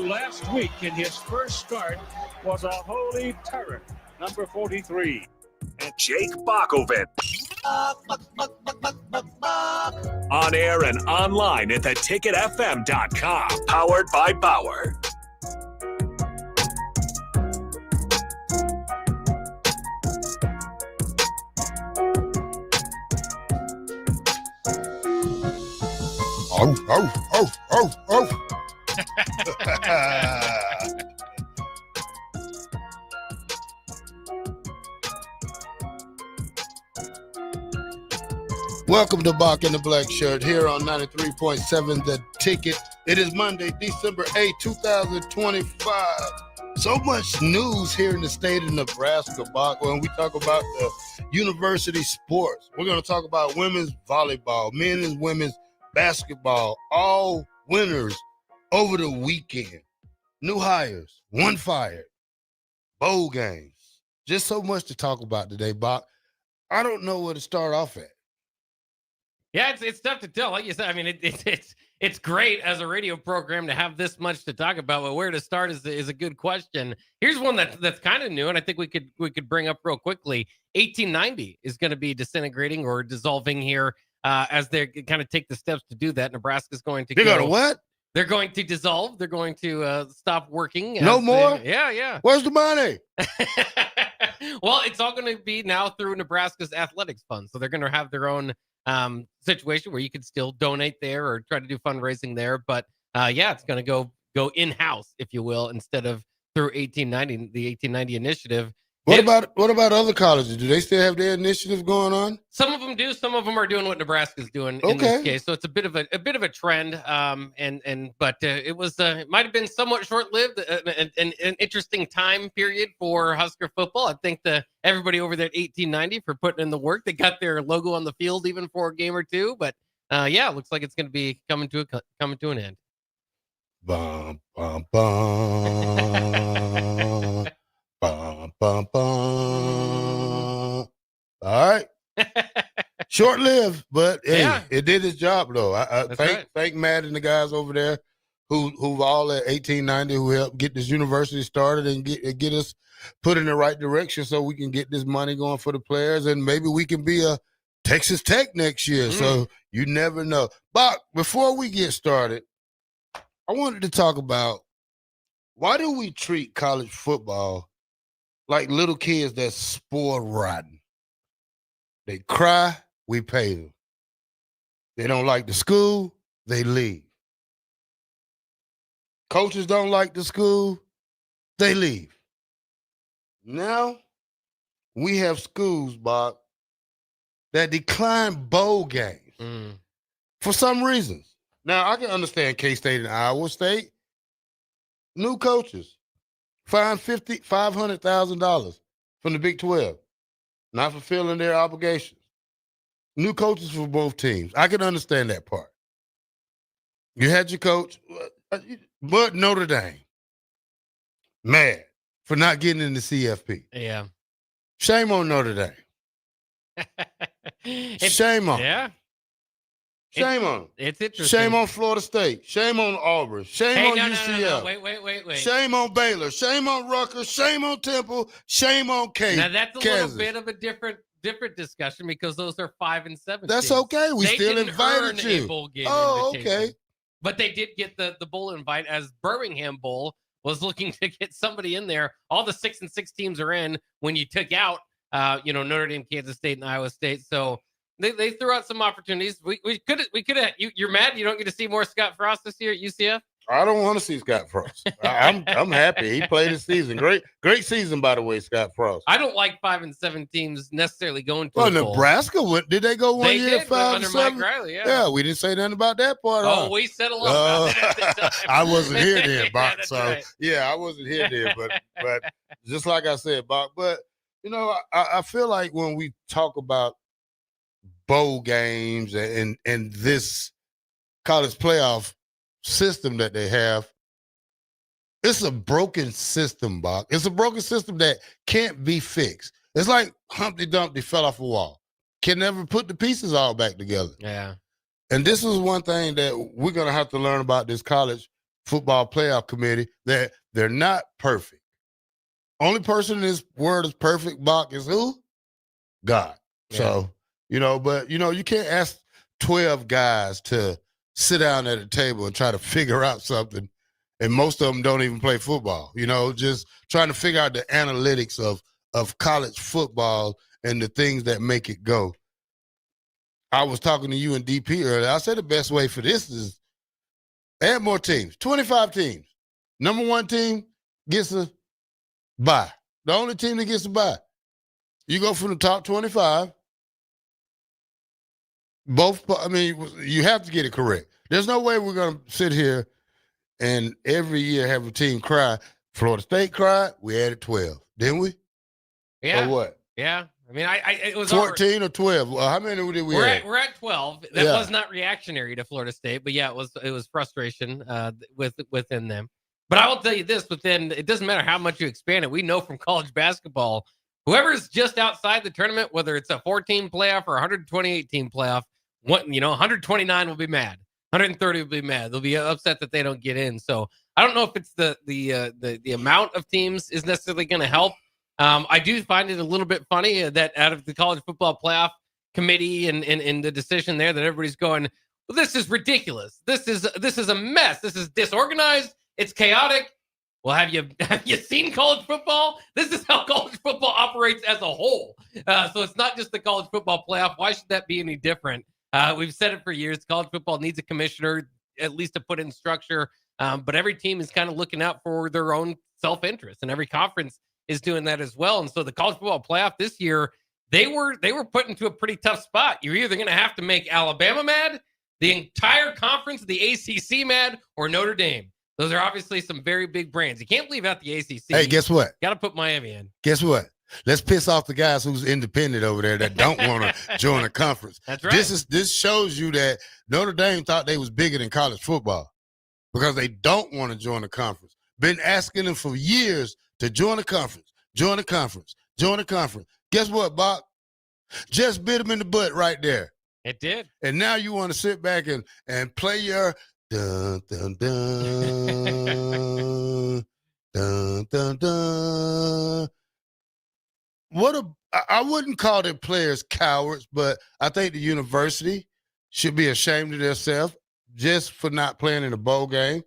last week in his first start was a holy terror. Number 43. And Jake Bockoven. On air and online at theticketfm.com. Powered by Bauer. Oh. Welcome to Bock the Blackshirt here on 93.7 The Ticket. It is Monday, December 8, 2025. So much news here in the state of Nebraska, Bock. When we talk about the university sports, we're going to talk about women's volleyball, men and women's basketball, all winners over the weekend. New hires, one fired, bowl games. Just so much to talk about today, Bock. I don't know where to start off at. Yeah, it's tough to tell. Like you said, I mean, it's great as a radio program to have this much to talk about, but where to start is a good question. Here's one that's kind of new, and I think we could bring up real quickly. 1890 is going to be disintegrating or dissolving here as they kind of take the steps to do that. Nebraska's going to They're going to what? They're going to dissolve. They're going to stop working. No more? Yeah. Where's the money? Well, it's all going to be now through Nebraska's athletics fund. So they're going to have their own situation where you could still donate there or try to do fundraising there. But it's going to go in-house, if you will, instead of through the 1890 initiative. What about other colleges? Do they still have their initiative going on? Some of them do. Some of them are doing what Nebraska's doing in this case. So it's a bit of a trend. But it might have been somewhat short-lived, an interesting time period for Husker football. I think everybody over there at 1890 for putting in the work. They got their logo on the field even for a game or two. But it looks like it's going to be coming to an end. Bum, bum, bum. Bum, bum, bum. All right. Short-lived, but hey, It did its job though. I thank Matt and the guys over there who all at 1890 who helped get this university started and get us put in the right direction so we can get this money going for the players and maybe we can be a Texas Tech next year. So you never know. But before we get started, I wanted to talk about why do we treat college football like little kids that's spoiled rotten. They cry, we pay them. They don't like the school, they leave. Coaches don't like the school, they leave. Now, we have schools, Bob, that decline bowl games for some reasons. Now, I can understand K-State and Iowa State. New coaches. Fined $500,000 from the Big 12, not fulfilling their obligations. New coaches for both teams. I can understand that part. You had your coach, but Notre Dame, mad for not getting in the CFP. Yeah. Shame on Notre Dame. Shame on. Yeah. Shame on them. It's interesting. Shame on Florida State. Shame on Auburn. Shame on UCF. No. Wait. Shame on Baylor. Shame on Rutgers. Shame on Temple. Shame on Kansas. Now that's a little bit of a different discussion because those are 5 and 7. That's teams. okay. We still invited you. A bowl game okay. But they did get the bowl invite as Birmingham Bowl was looking to get somebody in there. All the 6 and 6 teams are in when you took out Notre Dame, Kansas State, and Iowa State. So They threw out some opportunities. We could have. You're mad you don't get to see more Scott Frost this year at UCF? I don't want to see Scott Frost. I'm happy he played his season. Great season, by the way, Scott Frost. I don't like 5 and 7 teams necessarily going to. Well, Nebraska went. Did they go one year did, 5 under and 7? Mike Riley, Yeah, we didn't say nothing about that part. We said a lot about that at the time. I wasn't here then, Bach. That's so right. I wasn't here then. But just like I said, Bach. But I feel like when we talk about bowl games and this college playoff system that they have, it's a broken system, Bach. It's a broken system that can't be fixed. It's like Humpty Dumpty fell off a wall. Can never put the pieces all back together. Yeah. And this is one thing that we're going to have to learn about this college Football Playoff Committee, that they're not perfect. Only person in this world is perfect, Bock, is who? God. Yeah. So, but, you can't ask 12 guys to sit down at a table and try to figure out something. And most of them don't even play football, just trying to figure out the analytics of college football and the things that make it go. I was talking to you and DP earlier. I said the best way for this is add more teams, 25 teams. Number one team gets a bye. The only team that gets a bye. You go from the top 25. You have to get it correct. There's no way we're going to sit here and every year have a team cry. Florida State cried. We added 12, didn't we? Yeah. Or what? Yeah. I mean, it was 14 or 12. Well, how many did we add? We're at 12. That was not reactionary to Florida State, but yeah, it was frustration within them. But I will tell you this: it doesn't matter how much you expand it. We know from college basketball, whoever's just outside the tournament, whether it's a 14 playoff or 128 team playoff, 129 will be mad. 130 will be mad. They'll be upset that they don't get in. So I don't know if it's the amount of teams is necessarily going to help. I do find it a little bit funny that out of the college football playoff committee and the decision there that everybody's going, well, this is ridiculous. This is a mess. This is disorganized. It's chaotic. Well, have you seen college football? This is how college football operates as a whole. So it's not just the college football playoff. Why should that be any different? We've said it for years. College football needs a commissioner, at least to put in structure. But every team is kind of looking out for their own self-interest, and every conference is doing that as well. And so the college football playoff this year, they were put into a pretty tough spot. You're either going to have to make Alabama mad, the entire conference, the ACC mad, or Notre Dame. Those are obviously some very big brands. You can't leave out the ACC. Hey, guess what? Got to put Miami in. Guess what? Let's piss off the guys who's independent over there that don't want to join a conference. That's right. This shows you that Notre Dame thought they was bigger than college football because they don't want to join a conference. Been asking them for years to join a conference, join a conference, join a conference. Guess what, Bob? Just bit them in the butt right there. It did. And now you want to sit back and play your dun dun dun dun dun dun. I wouldn't call the players cowards, but I think the university should be ashamed of themselves just for not playing in a bowl game.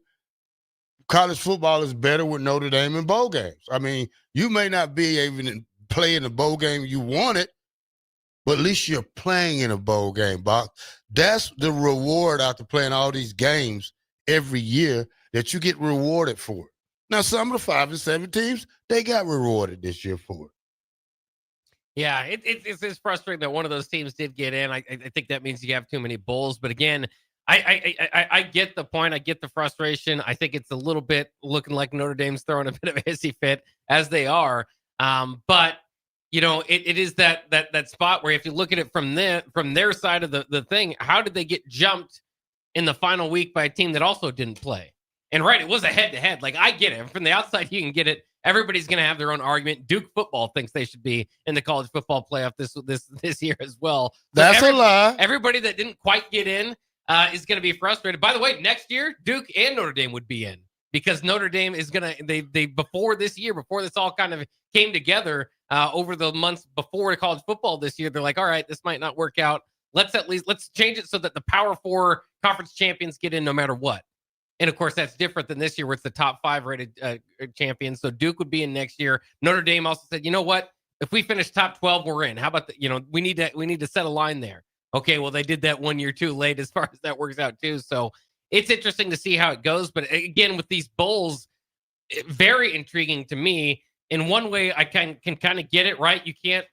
College football is better with Notre Dame in bowl games. I mean, you may not be able to play in the bowl game you wanted, but at least you're playing in a bowl game, Bob. That's the reward after playing all these games every year that you get rewarded for. Now, some of the 5 and 7 teams, they got rewarded this year for it. Yeah, it's frustrating that one of those teams did get in. I think that means you have too many bowls. But again, I get the point. I get the frustration. I think it's a little bit looking like Notre Dame's throwing a bit of a hissy fit, as they are. But it is that spot where if you look at it from their side of the thing, how did they get jumped in the final week by a team that also didn't play? And right, it was a head-to-head. Like, I get it. From the outside, you can get it. Everybody's going to have their own argument. Duke football thinks they should be in the college football playoff this year as well. So that's a lie. Everybody that didn't quite get in is going to be frustrated. By the way, next year, Duke and Notre Dame would be in because Notre Dame is going to they before this all kind of came together over the months before college football this year. They're like, all right, this might not work out. Let's change it so that the Power 4 conference champions get in no matter what. And, of course, that's different than this year where it's the top 5 rated champions. So Duke would be in next year. Notre Dame also said, you know what? If we finish top 12, we're in. How about we need to set a line there. Okay, well, they did that 1 year too late as far as that works out too. So it's interesting to see how it goes. But, again, with these bowls, very intriguing to me. In one way, I can kind of get it, right? You can't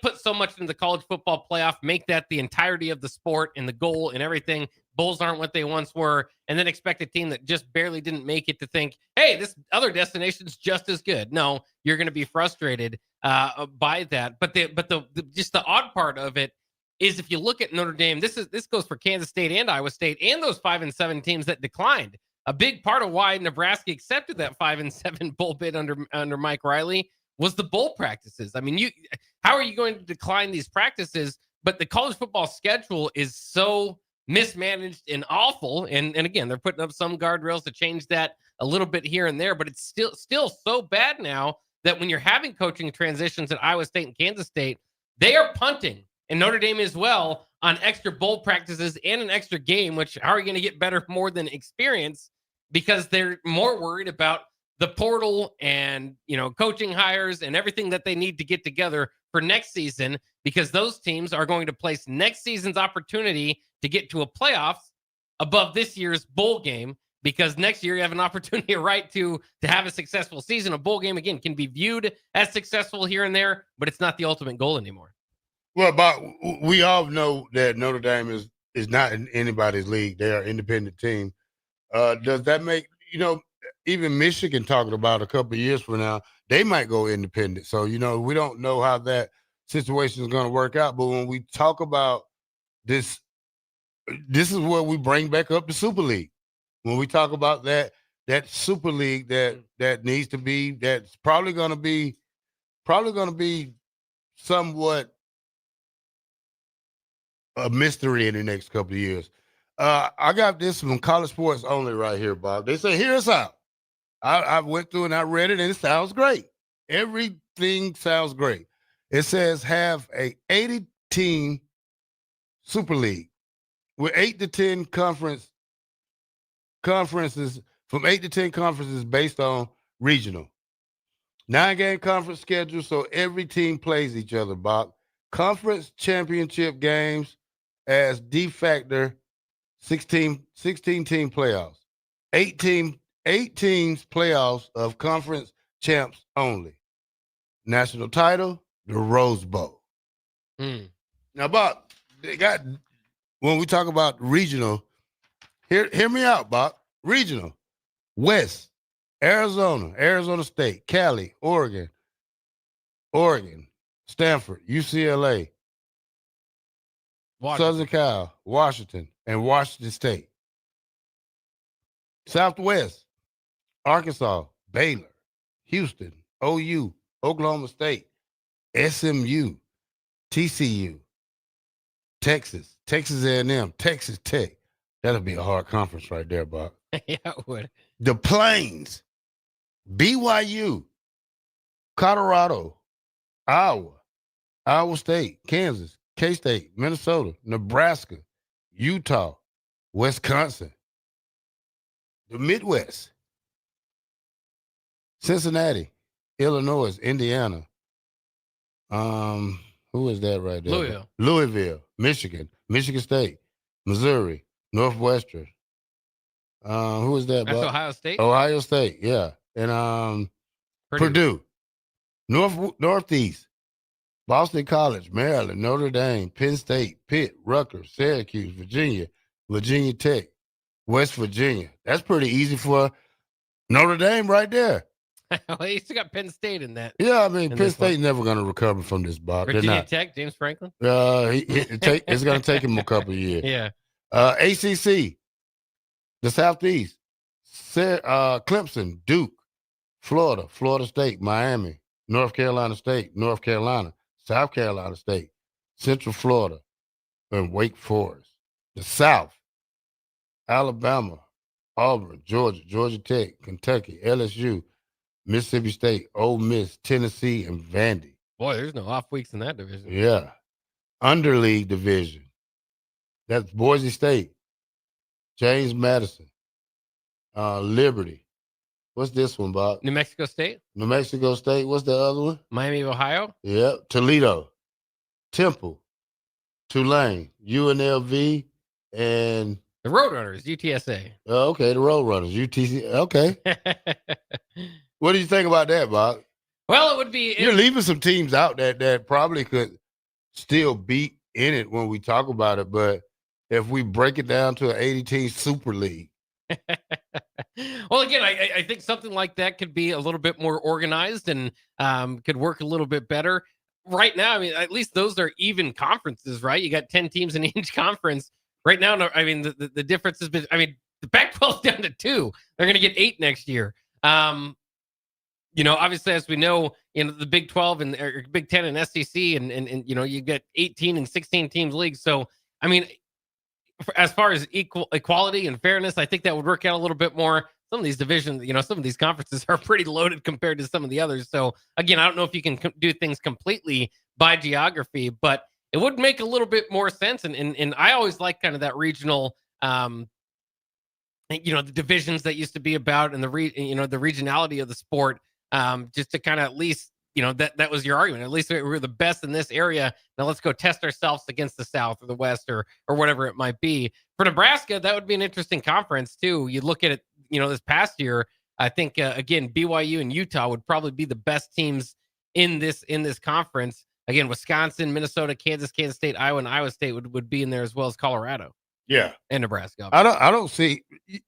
put so much into the college football playoff, make that the entirety of the sport and the goal and everything. Bowls aren't what they once were, and then expect a team that just barely didn't make it to think, hey, this other destination's just as good. No, you're going to be frustrated by that. But the odd part of it is if you look at Notre Dame, this goes for Kansas State and Iowa State and those 5 and 7 teams that declined. A big part of why Nebraska accepted that 5 and 7 bowl bid under Mike Riley was the bowl practices. I mean, how are you going to decline these practices? But the college football schedule is so mismanaged and awful. And again, they're putting up some guardrails to change that a little bit here and there, but it's still so bad now that when you're having coaching transitions at Iowa State and Kansas State, they are punting, and Notre Dame as well, on extra bowl practices and an extra game, which how are you going to get better more than experience? Because they're more worried about the portal and, coaching hires and everything that they need to get together for next season, because those teams are going to place next season's opportunity to get to a playoffs above this year's bowl game, because next year you have an opportunity, right, to have a successful season. A bowl game, again, can be viewed as successful here and there, but it's not the ultimate goal anymore. Well, Bob, we all know that Notre Dame is not in anybody's league. They are an independent team. Does that make, even Michigan talking about a couple of years from now, they might go independent. So, we don't know how that situation is going to work out. But when we talk about this is where we bring back up the Super League. When we talk about that Super League that needs to be, that's probably going to be somewhat a mystery in the next couple of years. I got this from College Sports Only right here, Bob. They say, hear us out. I went through and I read it, and it sounds great. Everything sounds great. It says have a 80-team Super League with 8 to 10 conferences, from 8 to 10 conferences based on regional. 9-game conference schedule, so every team plays each other, Bob. Conference championship games as de facto 16-team playoffs. 8 teams playoffs of conference champs only. National title, the Rose Bowl. Now, Bob, when we talk about regional, hear me out, Bob. Regional, West, Arizona State, Cali, Oregon, Stanford, UCLA, Southern Cal, Washington, and Washington State. Southwest, Arkansas, Baylor, Houston, OU, Oklahoma State, SMU, TCU, Texas A&M, Texas Tech. That'll be a hard conference right there, Bob. Yeah, it would. The Plains, BYU, Colorado, Iowa State, Kansas, K-State, Minnesota, Nebraska, Utah, Wisconsin, the Midwest, Cincinnati, Illinois, Indiana. Who is that right there? Louisville, Michigan State, Missouri, Northwestern. Who is that? That's Ohio State? Ohio State, yeah. And Purdue. Northeast, Boston College, Maryland, Notre Dame, Penn State, Pitt, Rutgers, Syracuse, Virginia Tech, West Virginia. That's pretty easy for Notre Dame right there. Well, you still got Penn State in that. Yeah, I mean, Penn State's never going to recover from this, Bob. Virginia Tech, James Franklin? It's going to take him a couple of years. Yeah. ACC, the Southeast, Clemson, Duke, Florida State, Miami, North Carolina State, North Carolina, South Carolina State, Central Florida, and Wake Forest. The South, Alabama, Auburn, Georgia Tech, Kentucky, LSU, Mississippi State, Ole Miss, Tennessee, and Vandy. Boy, there's no off weeks in that division. Yeah. Underleague division. That's Boise State, James Madison, Liberty. What's this one, Bob? New Mexico State. What's the other one? Miami of Ohio. Yeah. Toledo, Temple, Tulane, UNLV, and the Roadrunners, UTSA. Okay, the Roadrunners, UTC. Okay. What do you think about that, Bob? Well, it would be. You're leaving some teams out that probably could still be in it when we talk about it, but if we break it down to an 80-team Super League. Well, again, I think something like that could be a little bit more organized and could work a little bit better. Right now, I mean, at least those are even conferences, right? You got 10 teams in each conference. Right now, I mean, the difference has been, I mean, the Pac-12 down to 2. They're going to get 8 next year. Obviously, as we know, the Big 12 and Big 10 and SEC, and you get 18 and 16 teams leagues. So, I mean, as far as equality and fairness, I think that would work out a little bit more. Some of these divisions, some of these conferences are pretty loaded compared to some of the others. So again, I don't know if you can do things completely by geography, but it would make a little bit more sense. And I always like kind of that regional, the divisions that used to be about, and the regionality of the sport, just to kind of at least, that was your argument. At least we're the best in this area. Now let's go test ourselves against the South or the West or whatever it might be. For Nebraska, that would be an interesting conference too. You look at it, this past year, I think again, BYU and Utah would probably be the best teams in this conference. Again, Wisconsin, Minnesota, Kansas State, Iowa, and Iowa State would be in there, as well as Colorado. Yeah, and Nebraska. I don't see.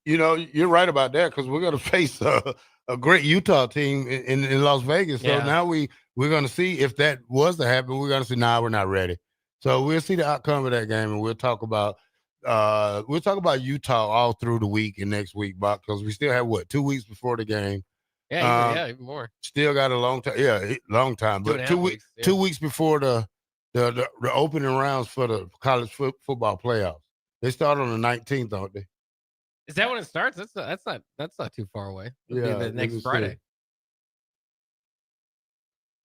You're right about that, because we're going to face a great Utah team in Las Vegas. So now we're going to see if that was to happen. We're going to see, we're not ready. So we'll see the outcome of that game, and we'll talk about Utah all through the week and next week, Bob, because we still have 2 weeks before the game. Yeah, even more. Still got a long time. Yeah, long time. But 2 weeks. Yeah. 2 weeks before the opening rounds for the college football playoffs. They start on the 19th, don't they? Is that when it starts? That's not too far away. It'll be the next Friday.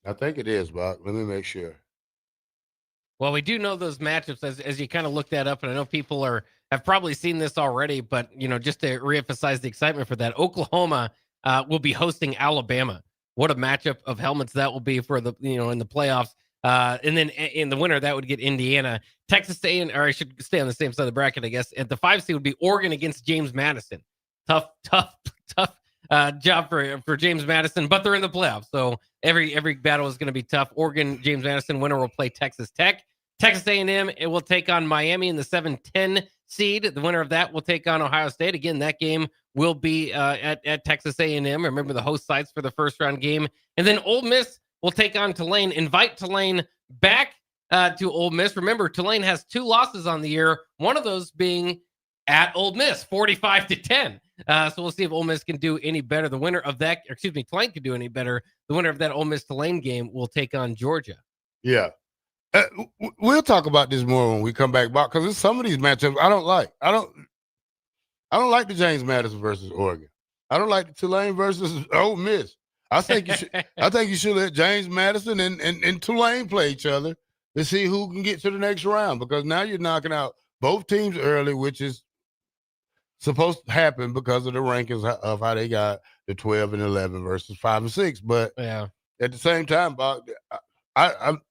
See. I think it is, Bob. Let me make sure. Well, we do know those matchups as you kind of look that up, and I know people have probably seen this already, but just to reemphasize the excitement for that, Oklahoma will be hosting Alabama. What a matchup of helmets that will be for the in the playoffs. And then in the winter, that would get Indiana. Texas State, or I should stay on the same side of the bracket, I guess. At the 5 seed would be Oregon against James Madison. Tough job for James Madison, but they're in the playoffs, so every battle is going to be tough. Oregon, James Madison winner will play Texas Tech. Texas A&M, it will take on Miami in the 7-10 seed. The winner of that will take on Ohio State. Again, that game will be at Texas A&M. Remember the host sites for the first round game. And then Ole Miss will take on Tulane. Invite Tulane back to Ole Miss. Remember, Tulane has 2 losses on the year, one of those being at Ole Miss, 45-10. So we'll see if Ole Miss can do any better. The winner of that, Tulane can do any better. The winner of that Ole Miss Tulane game will take on Georgia. Yeah. We'll talk about this more when we come back, because there's some of these matchups I don't like. I don't like the James Madison versus Oregon. I don't like the Tulane versus Ole Miss. I think you should let James Madison and Tulane play each other to see who can get to the next round, because now you're knocking out both teams early, which is supposed to happen because of the rankings of how they got the 12 and 11 versus 5 and 6. But at the same time, Bob,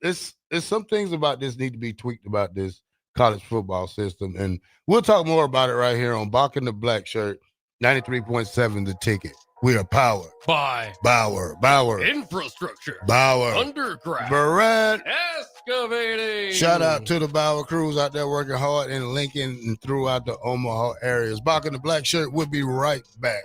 it's some things about this need to be tweaked about this college football system, and we'll talk more about it right here on Bock the Blackshirt, 93.7 The Ticket. We are powered by Bauer Infrastructure, Bauer Underground, Barrett Excavating. Shout out to the Bauer crews out there working hard in Lincoln and throughout the Omaha areas. Bock the Blackshirt. We'll be right back.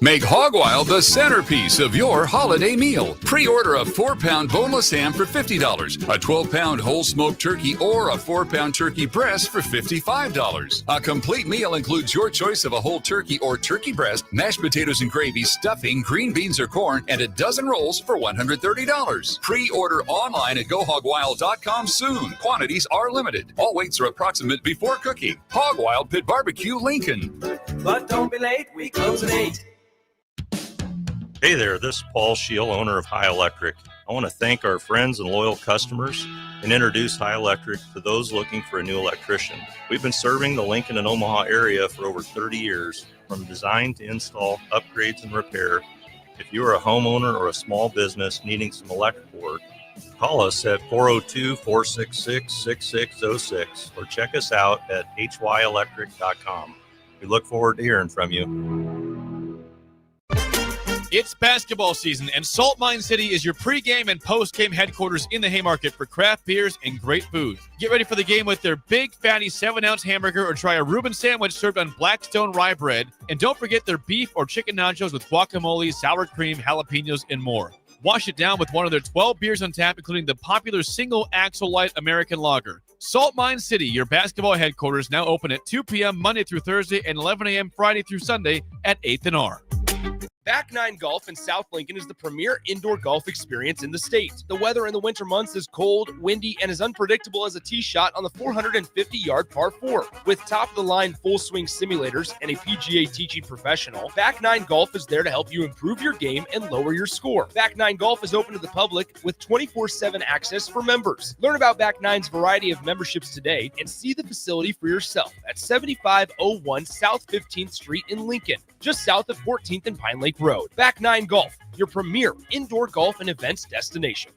Make Hog Wild the centerpiece of your holiday meal. Pre-order a 4-pound boneless ham for $50, a 12-pound whole smoked turkey, or a 4-pound turkey breast for $55. A complete meal includes your choice of a whole turkey or turkey breast, mashed potatoes and gravy, stuffing, green beans or corn, and a dozen rolls for $130. Pre-order online at GoHogWild.com soon. Quantities are limited. All weights are approximate before cooking. Hog Wild Pit Barbecue, Lincoln. But don't be late, we close at 8. Hey there, this is Paul Scheel, owner of High Electric. I want to thank our friends and loyal customers and introduce High Electric to those looking for a new electrician. We've been serving the Lincoln and Omaha area for over 30 years, from design to install, upgrades, and repair. If you are a homeowner or a small business needing some electrical work, call us at 402-466-6606 or check us out at hyelectric.com. We look forward to hearing from you. It's basketball season, and Salt Mine City is your pregame and postgame headquarters in the Haymarket for craft beers and great food. Get ready for the game with their big, fatty 7-ounce hamburger, or try a Reuben sandwich served on Blackstone rye bread. And don't forget their beef or chicken nachos with guacamole, sour cream, jalapenos, and more. Wash it down with one of their 12 beers on tap, including the popular Single Axle Light American Lager. Salt Mine City, your basketball headquarters, now open at 2 p.m. Monday through Thursday and 11 a.m. Friday through Sunday at 8th and R. Back Nine Golf in South Lincoln is the premier indoor golf experience in the state. The weather in the winter months is cold, windy, and as unpredictable as a tee shot on the 450-yard par 4. With top-of-the-line full-swing simulators and a PGA teaching professional, Back Nine Golf is there to help you improve your game and lower your score. Back Nine Golf is open to the public with 24/7 access for members. Learn about Back Nine's variety of memberships today and see the facility for yourself at 7501 South 15th Street in Lincoln, just south of 14th and Pine Lake Road. Back Nine Golf, your premier indoor golf and events destination.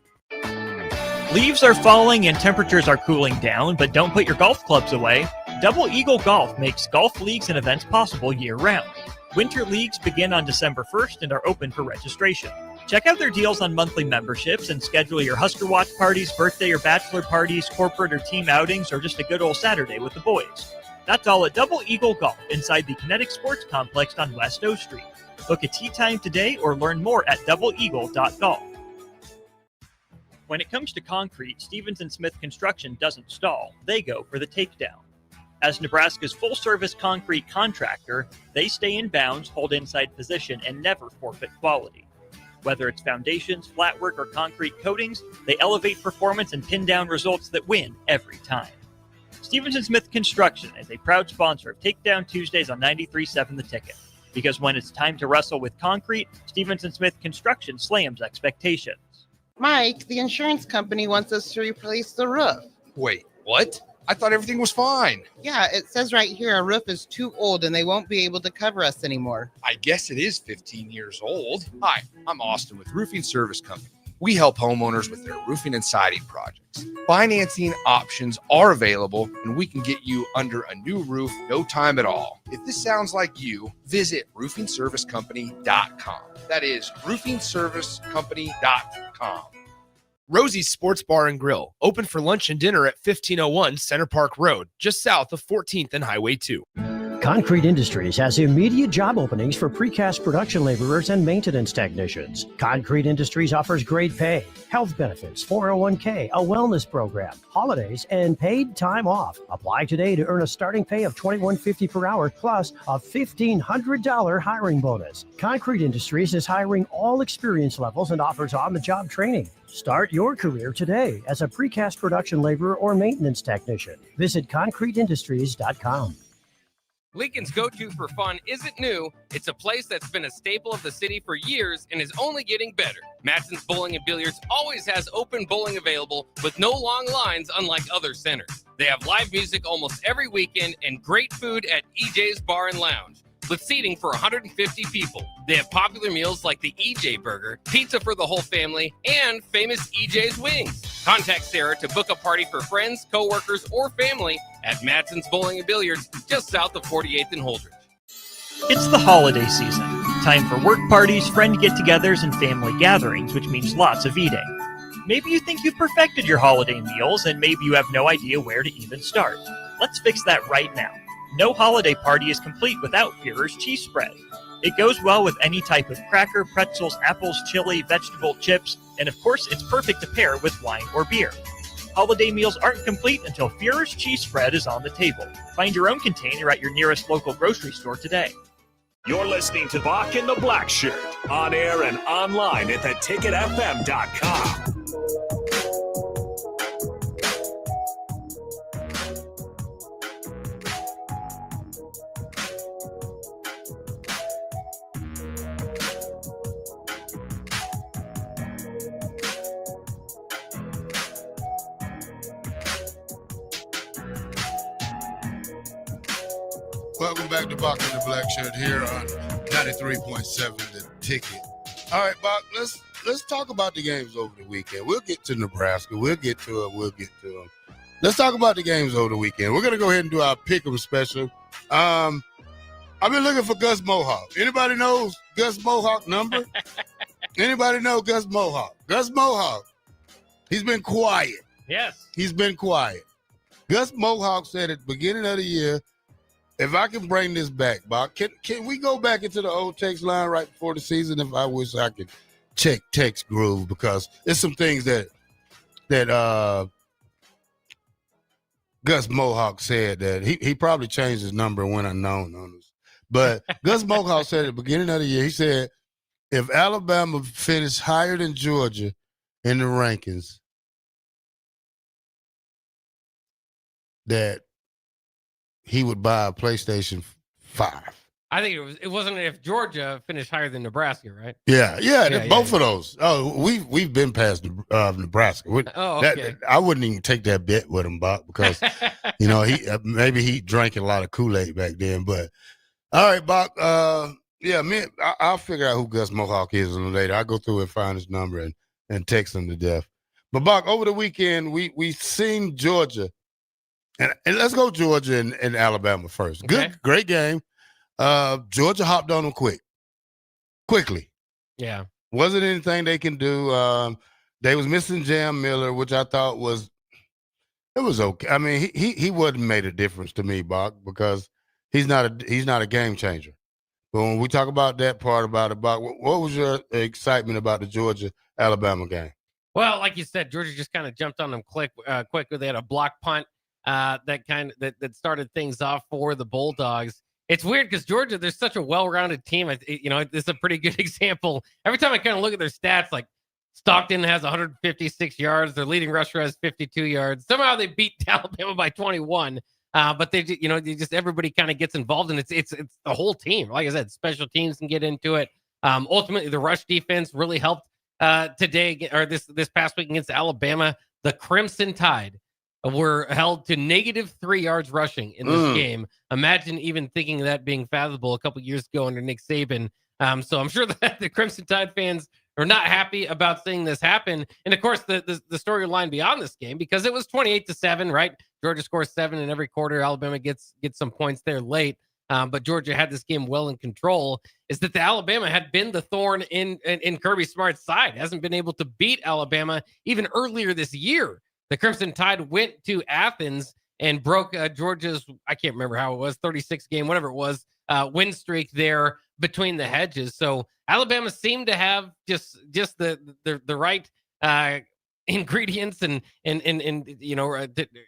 Leaves are falling and temperatures are cooling down, but don't put your golf clubs away. Double Eagle Golf makes golf leagues and events possible year-round. Winter leagues begin on December 1st and are open for registration. Check out their deals on monthly memberships and schedule your Husker watch parties, birthday or bachelor parties, corporate or team outings, or just a good old Saturday with the boys. That's all at Double Eagle Golf inside the Kinetic Sports Complex on West O Street. Book a tee time today or learn more at doubleeagle.golf. When it comes to concrete, Stevens & Smith Construction doesn't stall. They go for the takedown. As Nebraska's full-service concrete contractor, they stay in bounds, hold inside position, and never forfeit quality. Whether it's foundations, flatwork, or concrete coatings, they elevate performance and pin down results that win every time. Stevens & Smith Construction is a proud sponsor of Takedown Tuesdays on 93.7 The Ticket. Because when it's time to wrestle with concrete, Stevens & Smith Construction slams expectations. Mike, the insurance company wants us to replace the roof. Wait, what? I thought everything was fine. Yeah, it says right here our roof is too old and they won't be able to cover us anymore. I guess it is 15 years old. Hi, I'm Austin with Roofing Service Company. We help homeowners with their roofing and siding projects. Financing options are available, and we can get you under a new roof no time at all. If this sounds like you, visit roofingservicecompany.com. That is roofingservicecompany.com. Rosie's Sports Bar and Grill, open for lunch and dinner at 1501 Center Park Road, just south of 14th and Highway 2. Concrete Industries has immediate job openings for precast production laborers and maintenance technicians. Concrete Industries offers great pay, health benefits, 401k, a wellness program, holidays, and paid time off. Apply today to earn a starting pay of $21.50 per hour plus a $1,500 hiring bonus. Concrete Industries is hiring all experience levels and offers on-the-job training. Start your career today as a precast production laborer or maintenance technician. Visit concreteindustries.com. Lincoln's go-to for fun isn't new. It's a place that's been a staple of the city for years and is only getting better. Matson's Bowling and Billiards always has open bowling available with no long lines unlike other centers. They have live music almost every weekend and great food at EJ's Bar and Lounge with seating for 150 people. They have popular meals like the EJ Burger, pizza for the whole family, and famous EJ's Wings. Contact Sarah to book a party for friends, coworkers, or family at Matson's Bowling and Billiards just south of 48th and Holdridge. It's the holiday season. Time for work parties, friend get-togethers, and family gatherings, which means lots of eating. Maybe you think you've perfected your holiday meals, and maybe you have no idea where to even start. Let's fix that right now. No holiday party is complete without Führer's cheese spread. It goes well with any type of cracker, pretzels, apples, chili, vegetable, chips, and of course, it's perfect to pair with wine or beer. Holiday meals aren't complete until Führer's cheese spread is on the table. Find your own container at your nearest local grocery store today. You're listening to Bock the Blackshirt, on air and online at theticketfm.com. Welcome back to Bock The Blackshirt here on 93.7 The Ticket. All right, Bock, let's talk about the games over the weekend. We'll get to Nebraska. We'll get to them. Let's talk about the games over the weekend. We're going to go ahead and do our Pick'em special. I've been looking for Gus Mohawk. Anybody knows Gus Mohawk number? Anybody know Gus Mohawk? Gus Mohawk, he's been quiet. Yes. He's been quiet. Gus Mohawk said at the beginning of the year, if I can bring this back, Bob, can we go back into the old text line right before the season? If I wish I could check text groove, because there's some things that Gus Mohawk said that he probably changed his number and went unknown on us. But Gus Mohawk said at the beginning of the year, he said, if Alabama finished higher than Georgia in the rankings, that he would buy a PlayStation 5. I think it wasn't if Georgia finished higher than Nebraska, right? Yeah, both of those. Oh, we've been past Nebraska. Okay. I wouldn't even take that bet with him, Buck, because maybe he drank a lot of Kool-Aid back then. But all right, Buck. I'll figure out who Gus Mohawk is a little later. I'll go through and find his number and text him to death. But Buck, over the weekend we seen Georgia, and let's go Georgia and Alabama first. Okay. Great game. Georgia hopped on them quickly. Yeah. Wasn't anything they can do. They was missing Jam Miller, which I thought was okay. I mean, he wouldn't made a difference to me, Bach, because he's not a game changer. But when we talk about that part about it, Bach, what was your excitement about the Georgia-Alabama game? Well, like you said, Georgia just kind of jumped on them quickly. They had a block punt that started things off for the Bulldogs. It's weird because Georgia, they're such a well-rounded team. This is a pretty good example. Every time I kind of look at their stats, like Stockton has 156 yards. Their leading rusher has 52 yards. Somehow they beat Alabama by 21. But everybody kind of gets involved, and it's the whole team. Like I said, special teams can get into it. Ultimately, the rush defense really helped today or this past week against Alabama. The Crimson Tide were held to -3 yards rushing in this game. Imagine even thinking of that being fathomable a couple years ago under Nick Saban. So I'm sure that the Crimson Tide fans are not happy about seeing this happen. And of course, the storyline beyond this game, because it was 28-7, right? Georgia scores 7 in every quarter. Alabama gets some points there late. But Georgia had this game well in control, is that the Alabama had been the thorn in Kirby Smart's side. Hasn't been able to beat Alabama even earlier this year. The Crimson Tide went to Athens and broke Georgia's, I can't remember how it was, 36 game, whatever it was, win streak there between the hedges. So Alabama seemed to have just the right ingredients and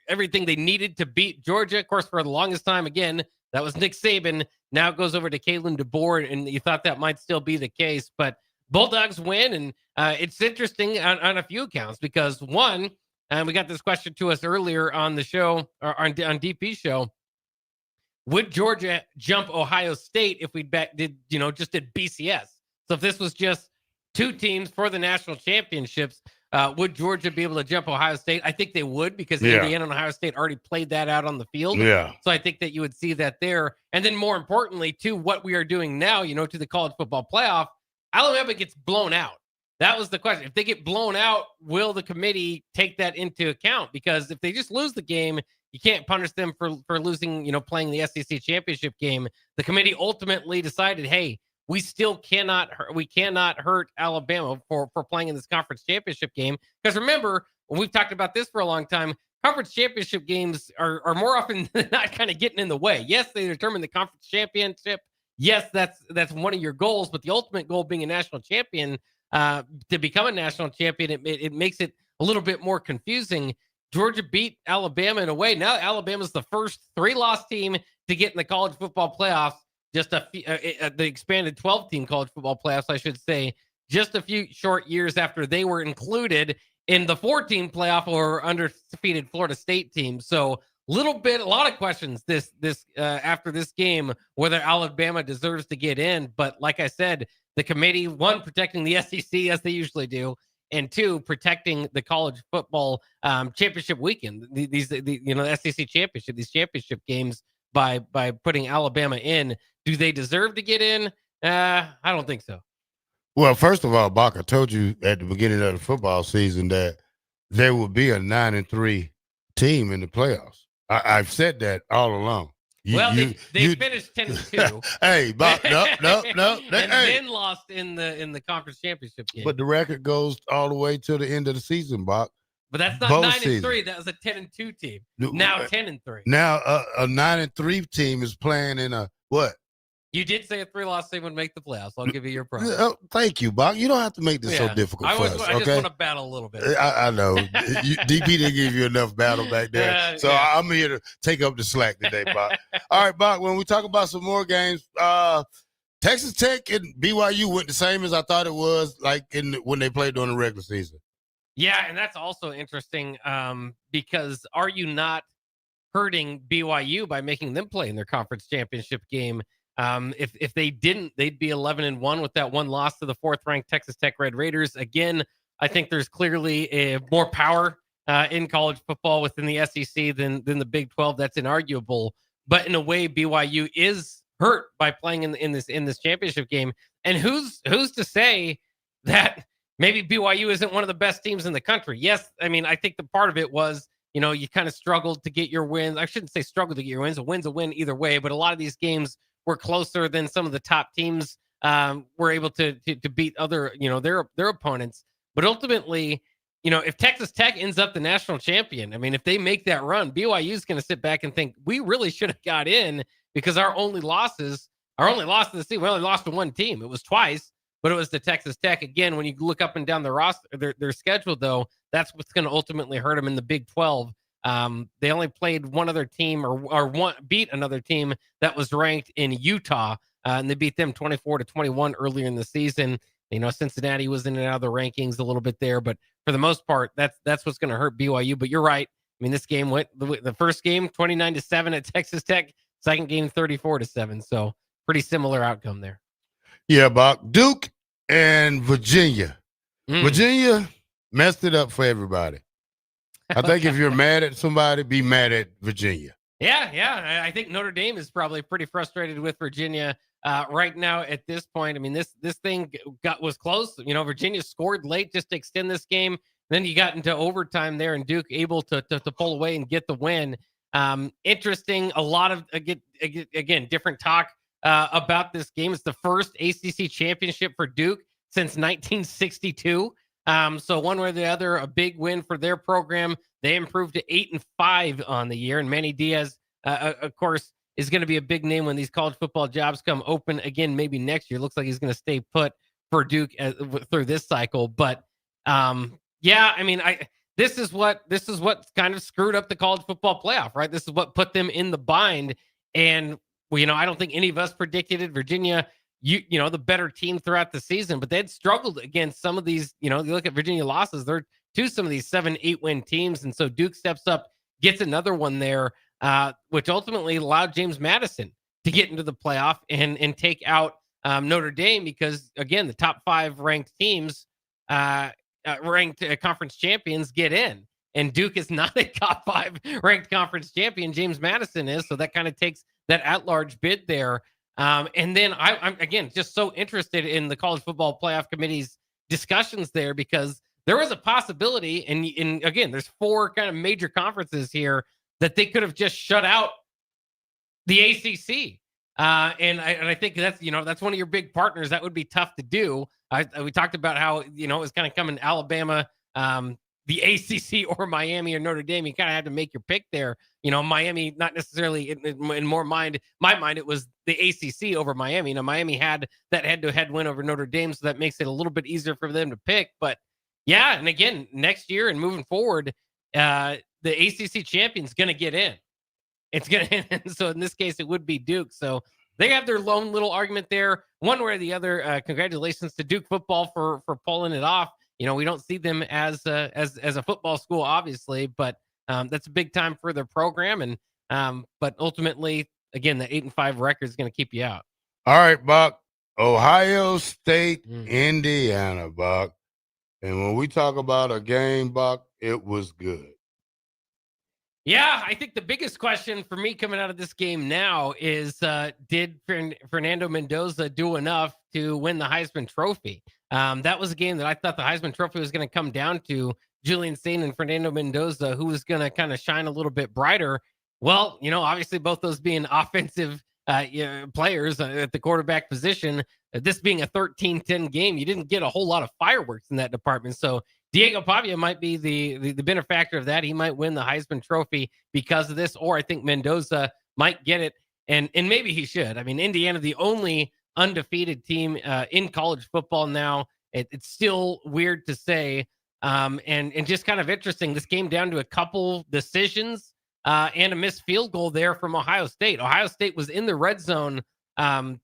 everything they needed to beat Georgia. Of course, for the longest time, again, that was Nick Saban. Now it goes over to Kalen DeBoer, and you thought that might still be the case. But Bulldogs win, and it's interesting on a few accounts because, one, and we got this question to us earlier on the show, or on DP's show. Would Georgia jump Ohio State if we just did BCS? So if this was just two teams for the national championships, would Georgia be able to jump Ohio State? I think they would, because Indiana and Ohio State already played that out on the field. Yeah. So I think that you would see that there. And then more importantly, to what we are doing now, to the college football playoff, Alabama gets blown out. That was the question. If they get blown out, will the committee take that into account? Because if they just lose the game, you can't punish them for losing, playing the SEC championship game. The committee ultimately decided, hey, we cannot hurt Alabama for playing in this conference championship game. Because remember, when we've talked about this for a long time, conference championship games are more often than not kind of getting in the way. Yes, they determine the conference championship. Yes, that's one of your goals, but the ultimate goal being a national champion, to become a national champion, it makes it a little bit more confusing. Georgia beat Alabama in a way. Now Alabama's the first 3-loss team to get in the college football playoffs. Just the expanded 12-team college football playoffs, I should say, just a few short years after they were included in the 4-team playoff or undefeated Florida State team. So a lot of questions this after this game, whether Alabama deserves to get in. But like I said, the committee, one, protecting the SEC as they usually do, and two, protecting the college football championship weekend. The SEC championship, these championship games, by putting Alabama in. Do they deserve to get in? I don't think so. Well, first of all, Bach, I told you at the beginning of the football season that there will be a 9-3 team in the playoffs. I've said that all along. They finished 10-2. Hey, Bach, no. And then lost in the conference championship game. But the record goes all the way to the end of the season, Bach. But that's not 9-3. That was a 10-2 team. Now 10-3. Now a 9-3 team is playing in a what? You did say a 3-loss team would make the playoffs. I'll give you your promise. Thank you, Bach. You don't have to make this so difficult for us. I just want to battle a little bit. I know. DP didn't give you enough battle back there. I'm here to take up the slack today, Bach. All right, Bach, when we talk about some more games, Texas Tech and BYU went the same as I thought it was, like when they played during the regular season. Yeah, and that's also interesting because are you not hurting BYU by making them play in their conference championship game? If they didn't, they'd be 11-1 with that one loss to the 4th-ranked Texas Tech Red Raiders. Again, I think there's clearly more power in college football within the SEC than the Big 12. That's inarguable. But in a way, BYU is hurt by playing in this championship game. And who's to say that maybe BYU isn't one of the best teams in the country? Yes, I mean, I think the part of it was, you kind of struggled to get your wins. I shouldn't say struggled to get your wins. A win's a win either way, but a lot of these games were closer than some of the top teams were able to beat other, their opponents. But ultimately, if Texas Tech ends up the national champion, I mean, if they make that run, BYU is going to sit back and think we really should have got in because our only loss to the season, we only lost to one team. It was twice, but it was to Texas Tech. Again, when you look up and down the roster, their schedule, though, that's what's going to ultimately hurt them in the Big 12. They only played one other team or beat another team that was ranked in Utah, and they beat them 24-21 earlier in the season. Cincinnati was in and out of the rankings a little bit there, but for the most part, that's what's going to hurt BYU. But you're right. I mean, this game went the first game 29-7 at Texas Tech, second game 34-7. So pretty similar outcome there. Yeah, Bock. Duke and Virginia. Virginia messed it up for everybody. I think if you're mad at somebody, be mad at Virginia. Yeah. I think Notre Dame is probably pretty frustrated with Virginia right now at this point. I mean, this thing was close. Virginia scored late just to extend this game. Then you got into overtime there, and Duke able to pull away and get the win. Interesting. A lot of again different talk about this game. It's the first ACC championship for Duke since 1962. So one way or the other, a big win for their program. They improved to 8-5 on the year, and Manny Diaz, of course, is going to be a big name when these college football jobs come open again. Maybe next year. Looks like he's going to stay put for Duke through this cycle. But yeah, I mean, this is what kind of screwed up the college football playoff, right? This is what put them in the bind. And I don't think any of us predicted it. Virginia, the better team throughout the season, but they had struggled against some of these, you look at Virginia losses, they're to some of these 7-8 win teams. And so Duke steps up, gets another one there, which ultimately allowed James Madison to get into the playoff and take out Notre Dame because, again, the top 5 ranked teams, ranked conference champions get in. And Duke is not a top 5 ranked conference champion. James Madison is. So that kind of takes that at-large bid there. And then I'm, again, just so interested in the College Football Playoff Committee's discussions there because there was a possibility, and again, there's 4 kind of major conferences here that they could have just shut out the ACC. And I think that's one of your big partners. That would be tough to do. We talked about how, it was kind of coming Alabama, the ACC or Miami or Notre Dame. You kind of had to make your pick there. Miami, not necessarily in my mind, it was the ACC over Miami. Miami had that head-to-head win over Notre Dame, so that makes it a little bit easier for them to pick. But yeah, and again, next year and moving forward, the ACC champion's going to get in. It's going to, so in this case, it would be Duke. So they have their lone little argument there, one way or the other. Congratulations to Duke football for pulling it off. We don't see them as a football school, obviously, but that's a big time for their program. And but ultimately, again, the 8-5 record is going to keep you out. All right, Buck. Ohio State, Indiana, Buck. And when we talk about a game, Buck, it was good. Yeah, I think the biggest question for me coming out of this game now is, did Fernando Mendoza do enough to win the Heisman Trophy? That was a game that I thought the Heisman Trophy was going to come down to Julian Sain and Fernando Mendoza, who was going to kind of shine a little bit brighter. Well, obviously both those being offensive players at the quarterback position, this being a 13-10 game, you didn't get a whole lot of fireworks in that department. So Diego Pavia might be the benefactor of that. He might win the Heisman Trophy because of this, or I think Mendoza might get it, and maybe he should. I mean, Indiana, the only undefeated team in college football now. It's still weird to say, and just kind of interesting. This came down to a couple decisions and a missed field goal there from Ohio State. Ohio State was in the red zone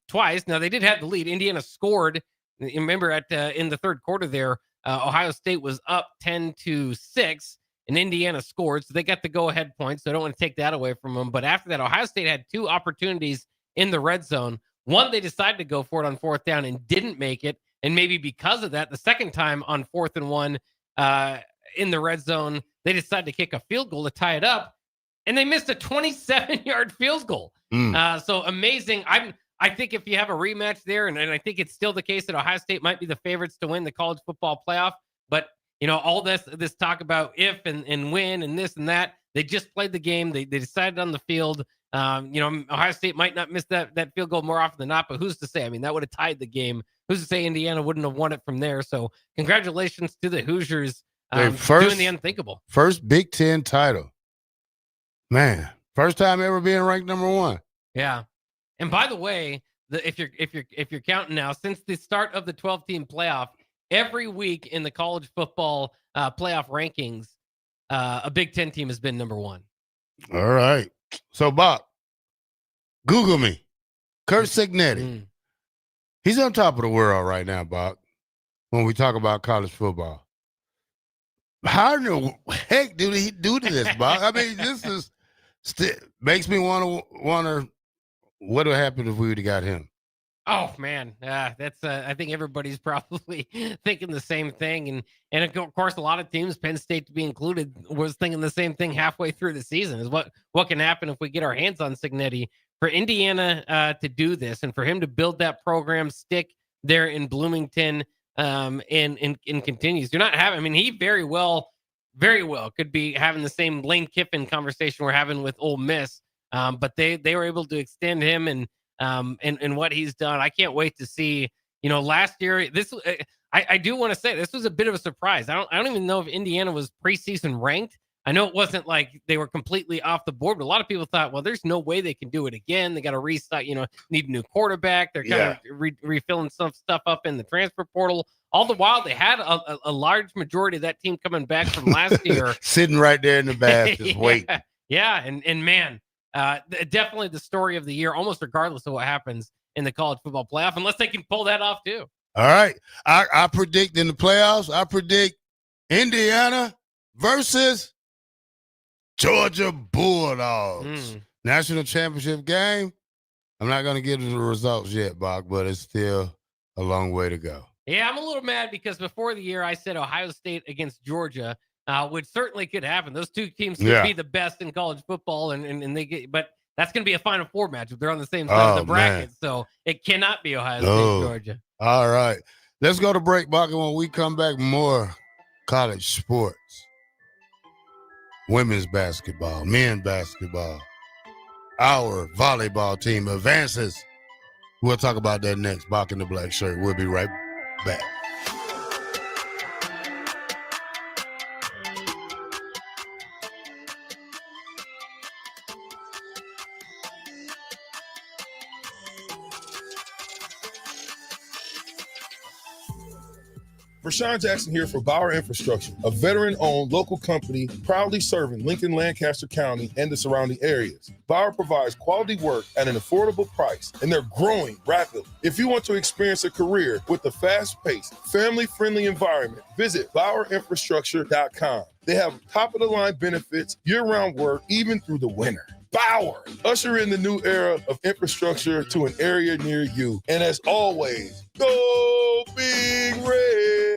twice. Now, they did have the lead. Indiana scored. Remember, in the third quarter there, Ohio State was up 10-6, and Indiana scored, so they got the go-ahead point, so I don't want to take that away from them. But after that, Ohio State had 2 opportunities in the red zone. One, they decided to go for it on 4th down and didn't make it, and maybe because of that, the second time on 4th and 1 in the red zone, they decided to kick a field goal to tie it up, and they missed a 27-yard field goal. So amazing. I think if you have a rematch there, and I think it's still the case that Ohio State might be the favorites to win the college football playoff, but all this talk about if and when and this and that, they just played the game. They decided on the field. Ohio State might not miss that field goal more often than not, but who's to say? I mean, that would have tied the game. Who's to say Indiana wouldn't have won it from there? So congratulations to the Hoosiers doing the unthinkable. First Big Ten title. Man, first time ever being ranked number 1. Yeah. And by the way, if you're counting now, since the start of the 12-team playoff, every week in the college football playoff rankings, a Big Ten team has been number 1. All right. So, Bob, Google me. Kurt Cignetti. He's on top of the world right now, Bob, when we talk about college football. How in the heck did he do to this, Bob? I mean, this is makes me wonder what would happen if we would have got him. Oh man, that's I think everybody's probably thinking the same thing, and of course a lot of teams, Penn State to be included, was thinking the same thing halfway through the season. Is what can happen if we get our hands on Cignetti. For Indiana to do this, and for him to build that program, stick there in Bloomington, and continues. You're not having. I mean, he very well could be having the same Lane Kiffin conversation we're having with Ole Miss, but they were able to extend him and what he's done. I can't wait to see. Last year, I do want to say this was a bit of a surprise. I don't even know if Indiana was preseason ranked. I know it wasn't like they were completely off the board, but a lot of people thought, well, there's no way they can do it again. They got to restart, need a new quarterback. They're kind of refilling some stuff up in the transfer portal. All the while, they had a large majority of that team coming back from last year. Sitting right there in the bath, just waiting. Yeah, and man, definitely the story of the year, almost regardless of what happens in the college football playoff, unless they can pull that off too. All right. I predict in the playoffs, I predict Indiana versus Georgia Bulldogs. National championship game. I'm not going to get into the results yet, Bach, but it's still a long way to go. Yeah, I'm a little mad because before the year I said Ohio State against Georgia, which certainly could happen. Those two teams could be the best in college football, and they get, but that's going to be a Final Four match if they're on the same side of the bracket. Man. So it cannot be Ohio State, Georgia. All right. Let's go to break, Bach, and when we come back, more college sports. Women's basketball, men's basketball. Our volleyball team advances. We'll talk about that next. Bock the Blackshirt. We'll be right back. Rashawn Jackson here for Bauer Infrastructure, a veteran-owned local company proudly serving Lincoln, Lancaster County, and the surrounding areas. Bauer provides quality work at an affordable price, and they're growing rapidly. If you want to experience a career with a fast-paced, family-friendly environment, visit BauerInfrastructure.com. They have top-of-the-line benefits, year-round work, even through the winter. Bauer, usher in the new era of infrastructure to an area near you. And as always, go Big Red.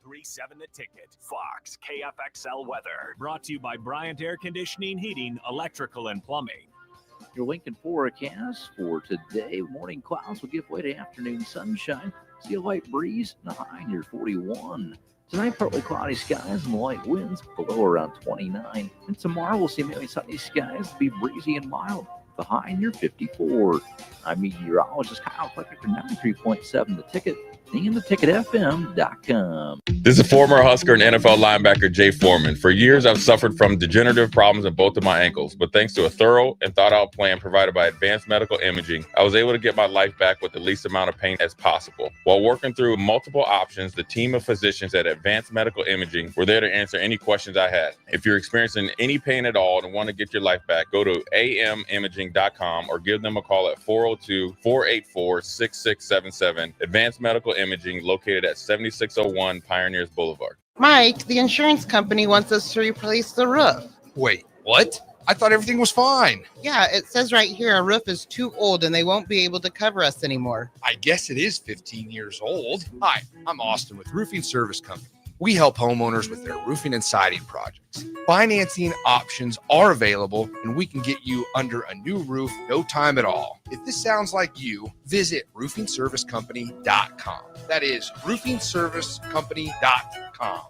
93.7 The Ticket. Fox KFXL weather. Brought to you by Bryant Air Conditioning, Heating, Electrical, and Plumbing. Your Lincoln forecast for today. Morning clouds will give way to afternoon sunshine. See a light breeze and a high near 41. Tonight, partly cloudy skies and light winds below around 29. And tomorrow, we'll see mainly sunny skies, be breezy and mild, the high near 54. I'm meteorologist Kyle Flecker for 93.7 The Ticket. and theticketfm.com. This is former Husker and NFL linebacker Jay Foreman. For years, I've suffered from degenerative problems in both of my ankles, but thanks to a thorough and thought-out plan provided by Advanced Medical Imaging, I was able to get my life back with the least amount of pain as possible. While working through multiple options, the team of physicians at Advanced Medical Imaging were there to answer any questions I had. If you're experiencing any pain at all and want to get your life back, go to amimaging.com or give them a call at 402-484-6677. Advanced Medical Imaging, located at 7601 Pioneers Boulevard. Mike, the insurance company wants us to replace the roof. Wait, what? I thought everything was fine. Yeah, it says right here our roof is too old and they won't be able to cover us anymore. I guess it is 15 years old. Hi, I'm Austin with Roofing Service Company. We help homeowners with their roofing and siding projects. Financing options are available, and we can get you under a new roof no time at all. If this sounds like you, visit roofingservicecompany.com. That is roofingservicecompany.com.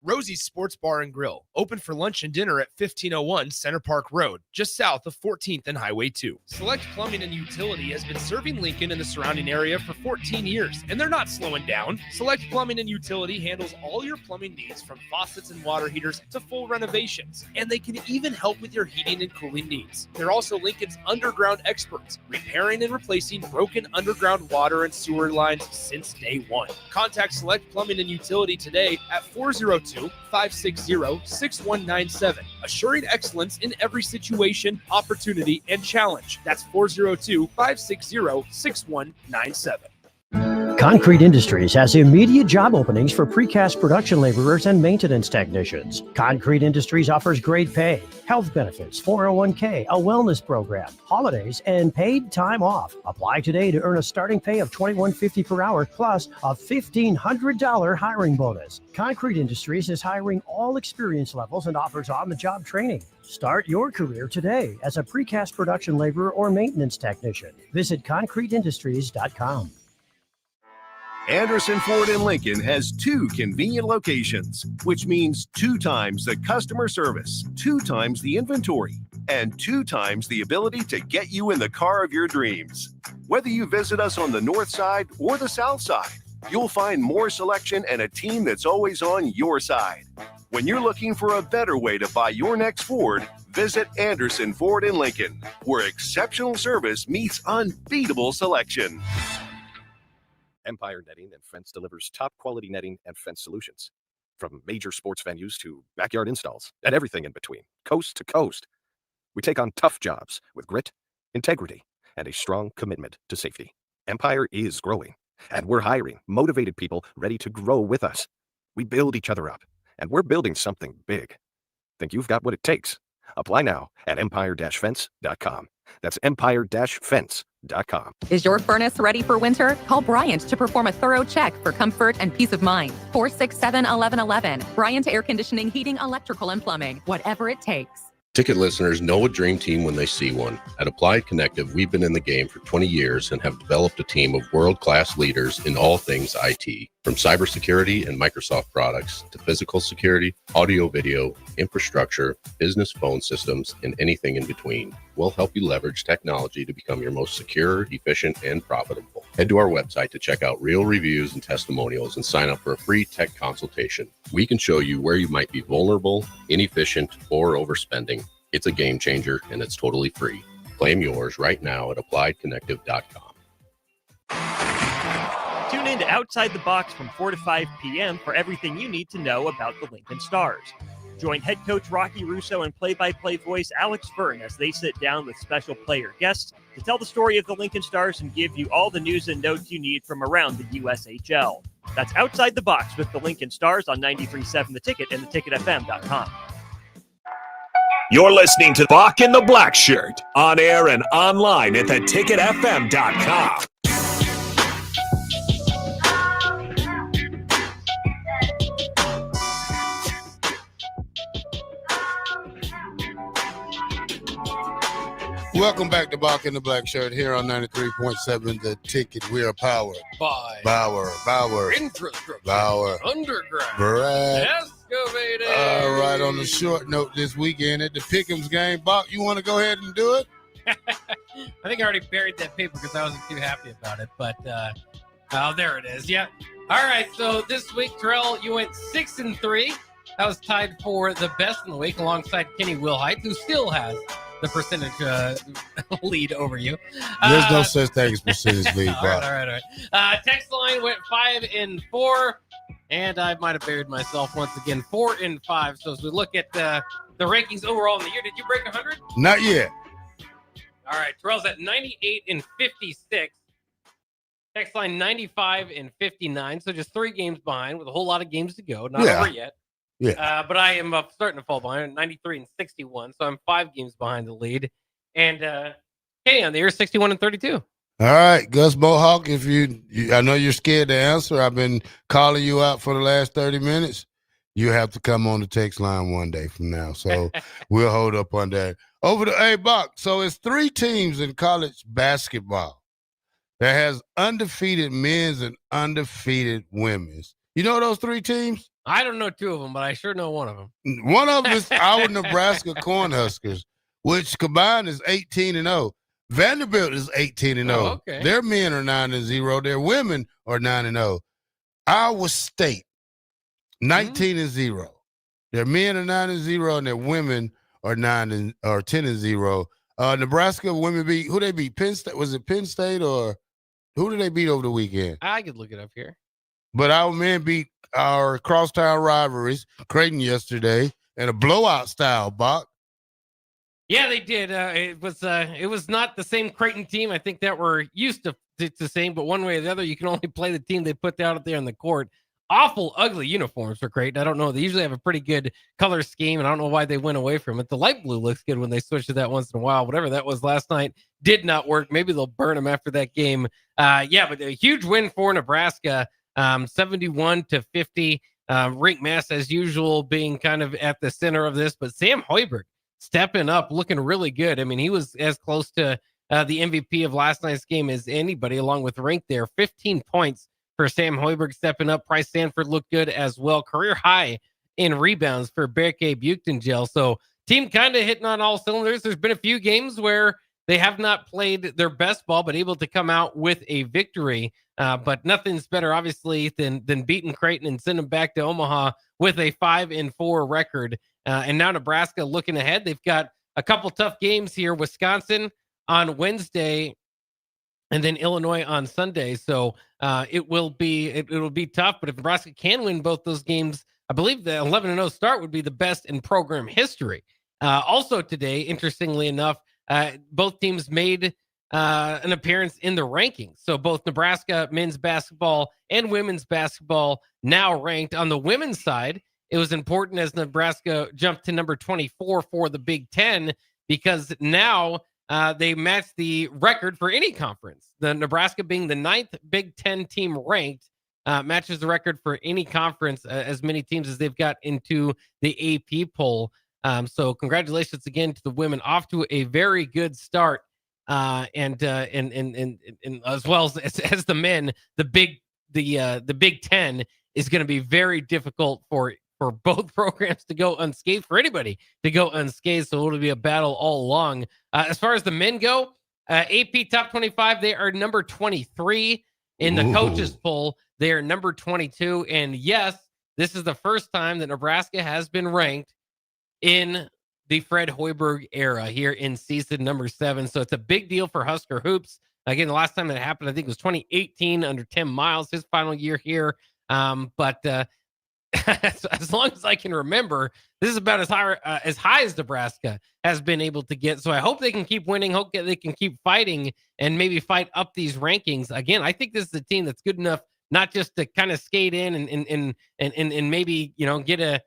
Rosie's Sports Bar and Grill, open for lunch and dinner at 1501 Center Park Road, just south of 14th and Highway 2. Select Plumbing and Utility has been serving Lincoln and the surrounding area for 14 years, and they're not slowing down. Select Plumbing and Utility handles all your plumbing needs, from faucets and water heaters to full renovations, and they can even help with your heating and cooling needs. They're also Lincoln's underground experts, repairing and replacing broken underground water and sewer lines since day one. Contact Select Plumbing and Utility today at 402-560-6197, assuring excellence in every situation, opportunity, and challenge. That's 402-560-6197. Concrete Industries has immediate job openings for precast production laborers and maintenance technicians. Concrete Industries offers great pay, health benefits, 401k, a wellness program, holidays, and paid time off. Apply today to earn a starting pay of $21.50 per hour plus a $1,500 hiring bonus. Concrete Industries is hiring all experience levels and offers on-the-job training. Start your career today as a precast production laborer or maintenance technician. Visit concreteindustries.com. Anderson Ford in Lincoln has 2 convenient locations, which means 2 times the customer service, 2 times the inventory, and 2 times the ability to get you in the car of your dreams. Whether you visit us on the north side or the south side, you'll find more selection and a team that's always on your side. When you're looking for a better way to buy your next Ford, visit Anderson Ford in Lincoln, where exceptional service meets unbeatable selection. Empire Netting and Fence delivers top-quality netting and fence solutions. From major sports venues to backyard installs and everything in between, coast to coast. We take on tough jobs with grit, integrity, and a strong commitment to safety. Empire is growing, and we're hiring motivated people ready to grow with us. We build each other up, and we're building something big. Think you've got what it takes? Apply now at empire-fence.com. That's empire-fence.com. Is your furnace ready for winter? Call Bryant to perform a thorough check for comfort and peace of mind. 467-1111. Bryant Air Conditioning, Heating, Electrical, and Plumbing. Whatever it takes. Ticket listeners know a dream team when they see one. At Applied Connective, we've been in the game for 20 years and have developed a team of world-class leaders in all things IT. From cybersecurity and Microsoft products to physical security, audio-video, infrastructure, business phone systems, and anything in between. We'll help you leverage technology to become your most secure, efficient, and profitable. Head to our website to check out real reviews and testimonials and sign up for a free tech consultation. We can show you where you might be vulnerable, inefficient, or overspending. It's a game changer, and it's totally free. Claim yours right now at appliedconnective.com. Tune in to Outside the Box from 4 to 5 p.m. for everything you need to know about the Lincoln Stars. Join head coach Rocky Russo and play-by-play voice Alex Fern as they sit down with special player guests to tell the story of the Lincoln Stars and give you all the news and notes you need from around the USHL. That's Outside the Box with the Lincoln Stars on 93.7 The Ticket and theticketfm.com. You're listening to Bock the Blackshirt, on air and online at theticketfm.com. Welcome back to Bock the Blackshirt here on 93.7 The Ticket. We are powered by Bauer, Infrastructure, Bauer, Underground, Brad. Excavating. All right, on the short note this weekend at the Pick'ems game. Bock, you want to go ahead and do it? I think I already buried that paper because I wasn't too happy about it. But Oh, there it is. Yeah. All right. So this week, Terrell, you went 6-3. That was tied for the best in the week alongside Kenny Wilhite, who still has the percentage lead over you. There's no such thing as percentage lead. All right. Text line went 5-4, and I might have buried myself once again, 4-5. So as we look at the rankings overall in the year, did you break 100? Not yet. All right, Terrell's at 98-56. Text line 95-59. So just 3 games behind with a whole lot of games to go. Not over yet. Yeah. But I am starting to fall behind, 93-61. So I'm 5 games behind the lead. And Kenny on the year, 61-32. All right, Gus Mohawk, if you I know you're scared to answer. I've been calling you out for the last 30 minutes. You have to come on the text line one day from now. So we'll hold up on that. Over to Bock. So it's 3 teams in college basketball that has undefeated men's and undefeated women's. You know those 3 teams? I don't know 2 of them, but I sure know one of them. One of them is our Nebraska Cornhuskers, which combined is 18-0. Vanderbilt is 18-0. Oh, okay. Their men are 9-0. Their women are 9-0. Iowa State, 19-0. Their men are 9-0, and their women are 10-0. Nebraska women beat who they beat? Penn State. Was it Penn State or who did they beat over the weekend? I could look it up here. But our men beat our crosstown rivalries, Creighton, yesterday, in a blowout style, Bock. Yeah, they did. It was not the same Creighton team I think that we're used to seeing, but one way or the other, you can only play the team they put out there on the court. Awful, ugly uniforms for Creighton. I don't know. They usually have a pretty good color scheme, and I don't know why they went away from it. The light blue looks good when they switch to that once in a while. Whatever that was last night did not work. Maybe they'll burn them after that game. But a huge win for Nebraska, 71-50. Rink Mass, as usual, being kind of at the center of this, but Sam Hoiberg stepping up, looking really good. I mean, he was as close to the MVP of last night's game as anybody, along with Rink there. 15 points for Sam Hoiberg stepping up. Price Sanford looked good as well. Career high in rebounds for Berke Buchtengel. So team kind of hitting on all cylinders. There's been a few games where they have not played their best ball, but able to come out with a victory. But nothing's better, obviously, than beating Creighton and sending them back to Omaha with a 5-4 record. And now Nebraska looking ahead. They've got a couple tough games here. Wisconsin on Wednesday, and then Illinois on Sunday. So it will be tough. But if Nebraska can win both those games, I believe the 11-0 start would be the best in program history. Also today, interestingly enough, both teams made an appearance in the rankings. So both Nebraska men's basketball and women's basketball now ranked. On the women's side, it was important as Nebraska jumped to number 24 for the Big Ten, because now they matched the record for any conference. The Nebraska being the 9th Big Ten team ranked matches the record for any conference, as many teams as they've got into the AP poll. So congratulations again to the women, off to a very good start. And as well as the men, the Big Ten is going to be very difficult for both programs to go unscathed, for anybody to go unscathed. So it'll be a battle all along. As far as the men go, AP top 25, they are number 23 in the coaches poll. They are number 22. And yes, this is the first time that Nebraska has been ranked in the Fred Hoiberg era here in season number 7. So it's a big deal for Husker hoops. Again, the last time that happened, I think it was 2018 under Tim Miles, his final year here. But as long as I can remember, this is about as high as Nebraska has been able to get. So I hope they can keep winning. Hope they can keep fighting and maybe fight up these rankings. Again, I think this is a team that's good enough not just to kind of skate in and maybe, get a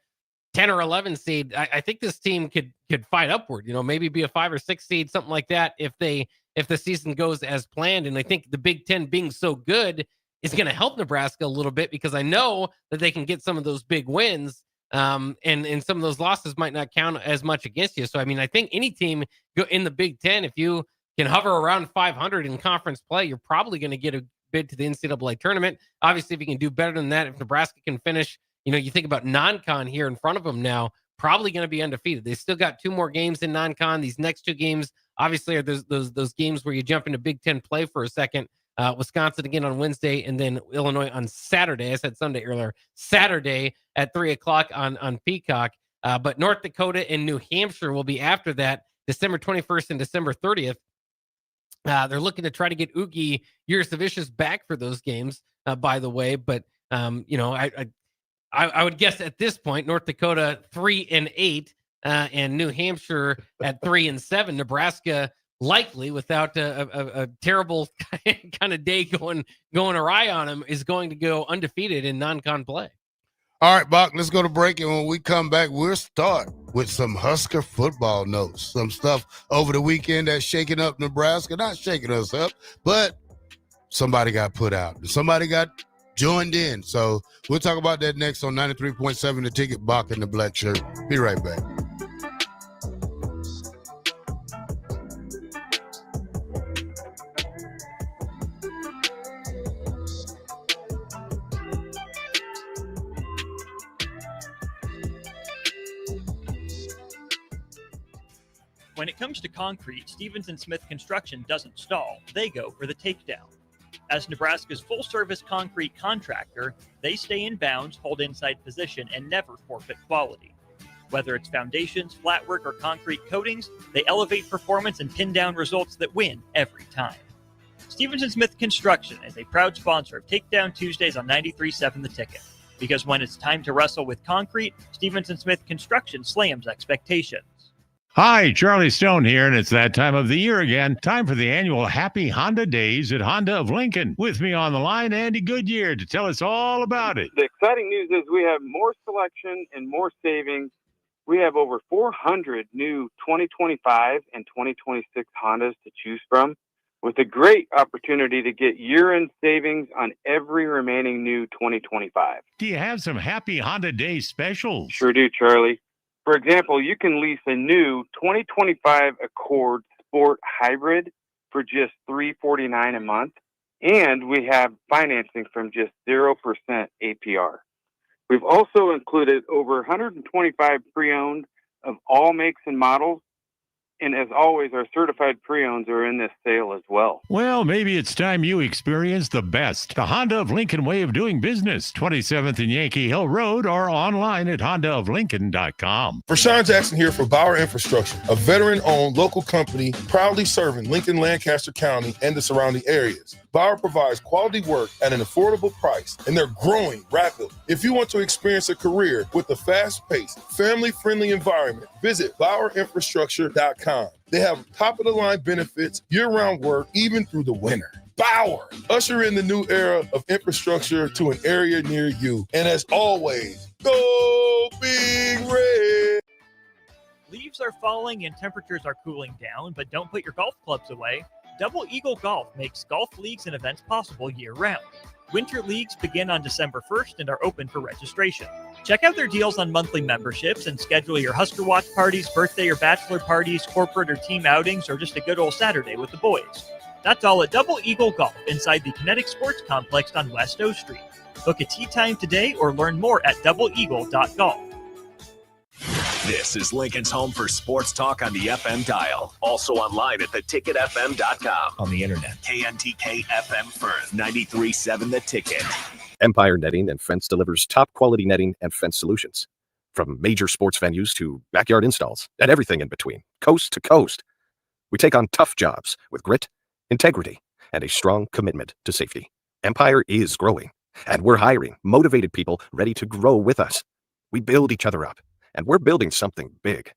10 or 11 seed. I think this team could fight upward, maybe be a 5 or 6 seed, something like that, if the season goes as planned. And I think the Big Ten being so good is going to help Nebraska a little bit, because I know that they can get some of those big wins, and some of those losses might not count as much against you. So, I mean, I think any team in the Big Ten, if you can hover around 500 in conference play, you're probably going to get a bid to the NCAA tournament. Obviously, if you can do better than that, if Nebraska can finish, you think about non-con here in front of them now, probably going to be undefeated. They still got 2 more games in non-con. These next 2 games, obviously, are those games where you jump into Big Ten play for a second. Wisconsin again on Wednesday, and then Illinois on Saturday. I said Sunday earlier. Saturday at 3:00 on Peacock. But North Dakota and New Hampshire will be after that, December 21st and December 30th. They're looking to try to get Ugi Jurcevičius back for those games, by the way. But, I would guess at this point, North Dakota 3-8 and New Hampshire at 3-7. Nebraska likely, without a terrible kind of day going awry on them, is going to go undefeated in non-con play. All right, Bock, let's go to break, and when we come back, we'll start with some Husker football notes. Some stuff over the weekend that's shaking up Nebraska. Not shaking us up, but somebody got put out. Somebody got joined in. So we'll talk about that next on 93.7 The Ticket, Bock and the Black Shirt. Be right back. When it comes to concrete, Stevens & Smith Construction doesn't stall. They go for the takedown. As Nebraska's full-service concrete contractor, they stay in bounds, hold inside position, and never forfeit quality. Whether it's foundations, flatwork, or concrete coatings, they elevate performance and pin down results that win every time. Stevens & Smith Construction is a proud sponsor of Takedown Tuesdays on 93.7 The Ticket. Because when it's time to wrestle with concrete, Stevens & Smith Construction slams expectations. Hi, Charlie Stone here, and it's that time of the year again. Time for the annual Happy Honda Days at Honda of Lincoln. With me on the line, Andy Goodyear, to tell us all about it. The exciting news is we have more selection and more savings. We have over 400 new 2025 and 2026 Hondas to choose from, with a great opportunity to get year-end savings on every remaining new 2025. Do you have some Happy Honda Day specials? Sure do, Charlie. For example, you can lease a new 2025 Accord Sport Hybrid for just $349 a month, and we have financing from just 0% APR. We've also included over 125 pre-owned of all makes and models, and as always, our certified pre-owns are in this sale as well. Well, maybe it's time you experience the best. The Honda of Lincoln way of doing business. 27th and Yankee Hill Road, or online at hondaoflincoln.com. Rashawn Jackson here for Bauer Infrastructure, a veteran-owned local company proudly serving Lincoln, Lancaster County, and the surrounding areas. Bauer provides quality work at an affordable price, and they're growing rapidly. If you want to experience a career with a fast-paced, family-friendly environment, visit BauerInfrastructure.com. They have top-of-the-line benefits, year-round work, even through the winter. Bauer, usher in the new era of infrastructure to an area near you. And as always, go Big Red! Leaves are falling and temperatures are cooling down, but don't put your golf clubs away. Double Eagle Golf makes golf leagues and events possible year-round. Winter leagues begin on December 1st and are open for registration. Check out their deals on monthly memberships and schedule your Husker watch parties, birthday or bachelor parties, corporate or team outings, or just a good old Saturday with the boys. That's all at Double Eagle Golf inside the Kinetic Sports Complex on West O Street. Book a tee time today or learn more at doubleeagle.golf. This is Lincoln's home for sports talk on the FM dial. Also online at theticketfm.com. On the internet. KNTK FM Firth, 93.7 The Ticket. Empire Netting and Fence delivers top quality netting and fence solutions. From major sports venues to backyard installs and everything in between, coast to coast. We take on tough jobs with grit, integrity, and a strong commitment to safety. Empire is growing, and we're hiring motivated people ready to grow with us. We build each other up, and we're building something big.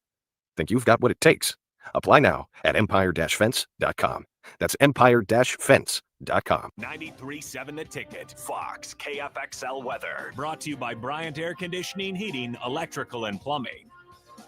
Think you've got what it takes? Apply now at empire-fence.com. That's empire-fence.com. 93.7 The Ticket. Fox KFXL weather. Brought to you by Bryant Air Conditioning, Heating, Electrical, and Plumbing.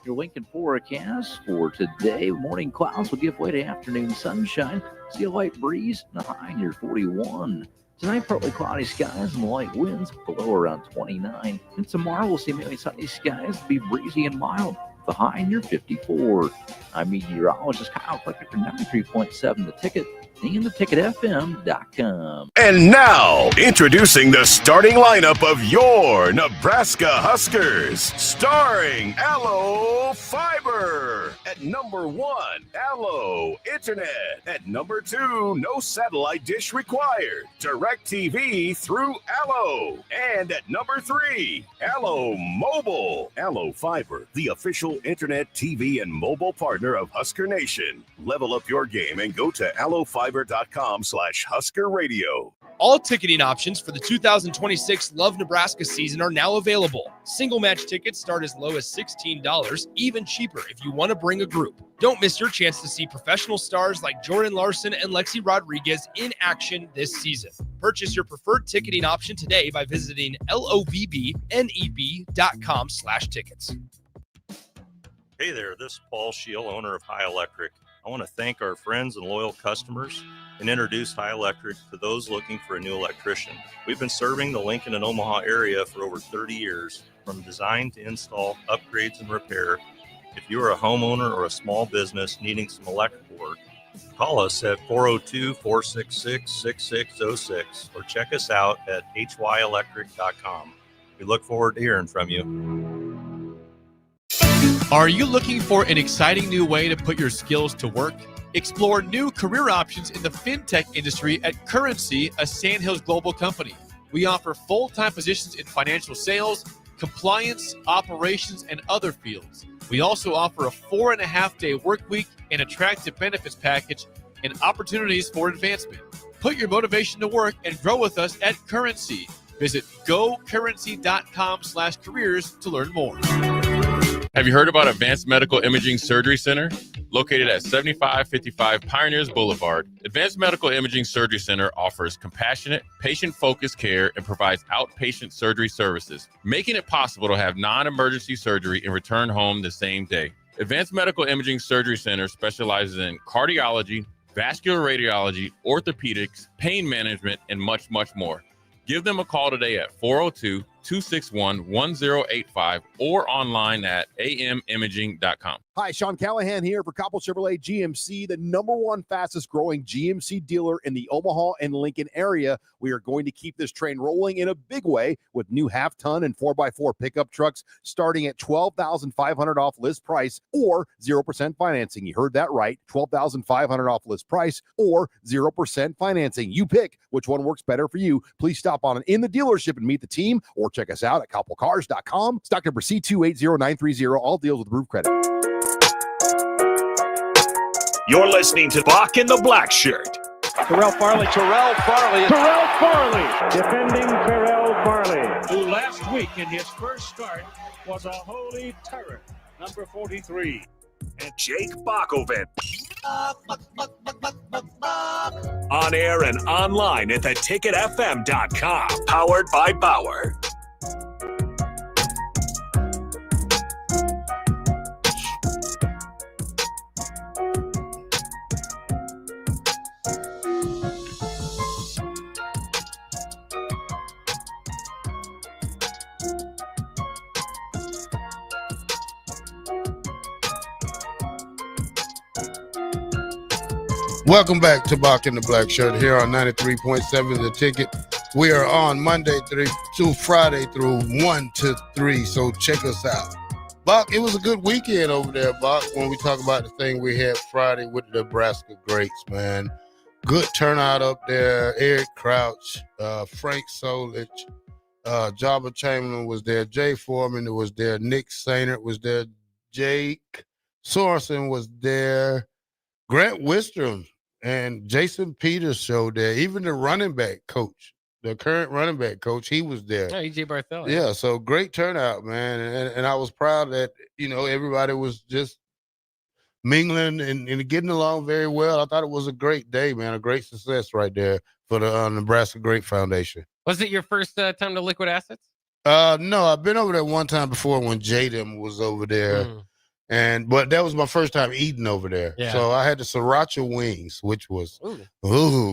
Your Lincoln forecast for today. Morning clouds will give way to afternoon sunshine. See a light breeze and a high near 41. Tonight, partly cloudy skies and light winds below around 29. And tomorrow, we'll see mainly sunny skies, be breezy and mild. The high in your 54. I'm meteorologist Kyle Clicker for 93.7 The Ticket and theticketfm.com. And now, introducing the starting lineup of your Nebraska Huskers, starring Allo Fiber. At number 1, Allo Internet. At number 2, no satellite dish required. DirecTV through Allo. And at number 3, Allo Mobile. Allo Fiber, the official internet, TV, and mobile partner of Husker Nation. Level up your game and go to allofiber.com/Husker Radio. All ticketing options for the 2026 Love Nebraska season are now available. Single match tickets start as low as $16, even cheaper if you want to bring a group. Don't miss your chance to see professional stars like Jordan Larson and Lexi Rodriguez in action this season. Purchase your preferred ticketing option today by visiting lovneb.com/tickets. Hey there, this is Paul Scheel, owner of High Electric. I want to thank our friends and loyal customers and introduce High Electric to those looking for a new electrician. We've been serving the Lincoln and Omaha area for over 30 years, from design to install, upgrades, and repair. If you are a homeowner or a small business needing some electrical work, call us at 402-466-6606 or check us out at hyelectric.com. We look forward to hearing from you. Are you looking for an exciting new way to put your skills to work? Explore new career options in the fintech industry at Currency, a Sandhills global company. We offer full-time positions in financial sales, compliance, operations, and other fields. We also offer a 4.5-day work week, an attractive benefits package, and opportunities for advancement. Put your motivation to work and grow with us at Currency. Visit gocurrency.com/careers to learn more. Have you heard about Advanced Medical Imaging Surgery Center? Located at 7555 Pioneers Boulevard, Advanced Medical Imaging Surgery Center offers compassionate, patient-focused care and provides outpatient surgery services, making it possible to have non-emergency surgery and return home the same day. Advanced Medical Imaging Surgery Center specializes in cardiology, vascular radiology, orthopedics, pain management, and much, much more. Give them a call today at 402-261-1085 or online at amimaging.com. Hi, Sean Callahan here for Coppell Chevrolet GMC, the #1 fastest growing GMC dealer in the Omaha and Lincoln area. We are going to keep this train rolling in a big way with new half-ton and 4x4 pickup trucks starting at $12,500 off list price or 0% financing. You heard that right, $12,500 off list price or 0% financing. You pick which one works better for you. Please stop on in the dealership and meet the team or check us out at coppellcars.com. Stock number C280930. All deals with approved credit. You're listening to Bock and the Blackshirt. Terrell Farley. Defending Terrell Farley, who last week in his first start was a holy terror. Number 43. And Jake Bockoven. On air and online at theticketfm.com. Powered by Bauer. Welcome back to Bock and the Blackshirt here on 93.7 The Ticket. We are on Monday through Friday through 1 to 3, so check us out. Bock, it was a good weekend over there, Bock, when we talk about the thing we had Friday with the Nebraska Greats, man. Good turnout up there. Eric Crouch, Frank Solich, Jabba Chamberlain was there. Jay Foreman was there. Nick Sainert was there. Jake Sorensen was there. Grant Wistrom and Jason Peters showed there. Even the running back coach, the current running back coach, he was there. Oh, E.J. Barthel. Yeah, so great turnout, man. And I was proud that, everybody was just mingling and getting along very well. I thought it was a great day, man, a great success right there for the Nebraska Great Foundation. Was it your first time to Liquid Assets? No, I've been over there one time before when Jaden was over there. But that was my first time eating over there. Yeah. So I had the sriracha wings, which was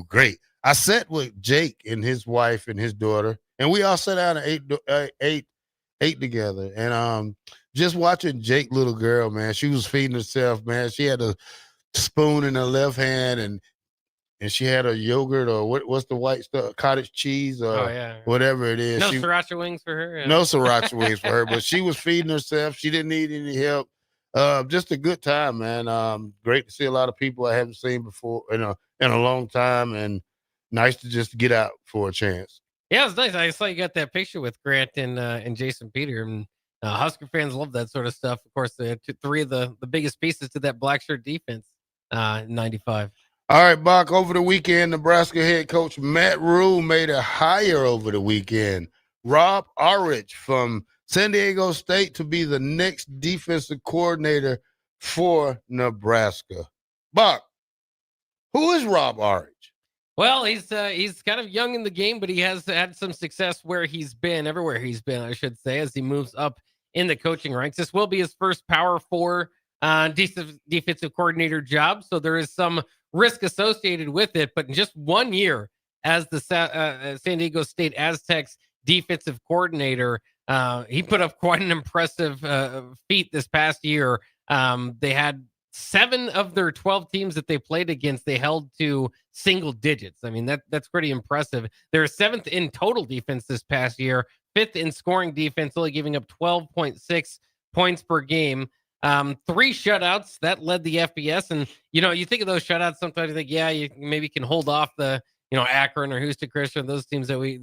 great. I sat with Jake and his wife and his daughter, and we all sat down and ate together. And just watching Jake, little girl, man, she was feeding herself, man. She had a spoon in her left hand and she had a yogurt or what's the white stuff, cottage cheese or whatever it is. No sriracha wings for her. No sriracha wings for her, but she was feeding herself. She didn't need any help. Just a good time, man. Great to see a lot of people I haven't seen before in a long time, and nice to just get out for a chance. Yeah, it's nice. I saw you got that picture with Grant and Jason Peter, and Husker fans love that sort of stuff. Of course, three of the biggest pieces to that black shirt defense in '95. All right, Bock, over the weekend, Nebraska head coach Matt Rule made a hire over the weekend. Rob Ulrich from San Diego State to be the next defensive coordinator for Nebraska. Bock, who is Rob Ulrich? Well, he's kind of young in the game, but he has had some success where he's been, everywhere he's been, I should say, as he moves up in the coaching ranks. This will be his first Power 4 defensive coordinator job, so there is some risk associated with it. But in just 1 year as the San Diego State Aztecs defensive coordinator, he put up quite an impressive feat this past year. They had 7 of their 12 teams that they played against, they held to single digits. I mean, that's pretty impressive. They're 7th in total defense this past year, 5th in scoring defense, only giving up 12.6 points per game. 3 shutouts that led the FBS. And, you think of those shutouts, sometimes you think, yeah, you maybe can hold off the, Akron or Houston Christian, those teams that we,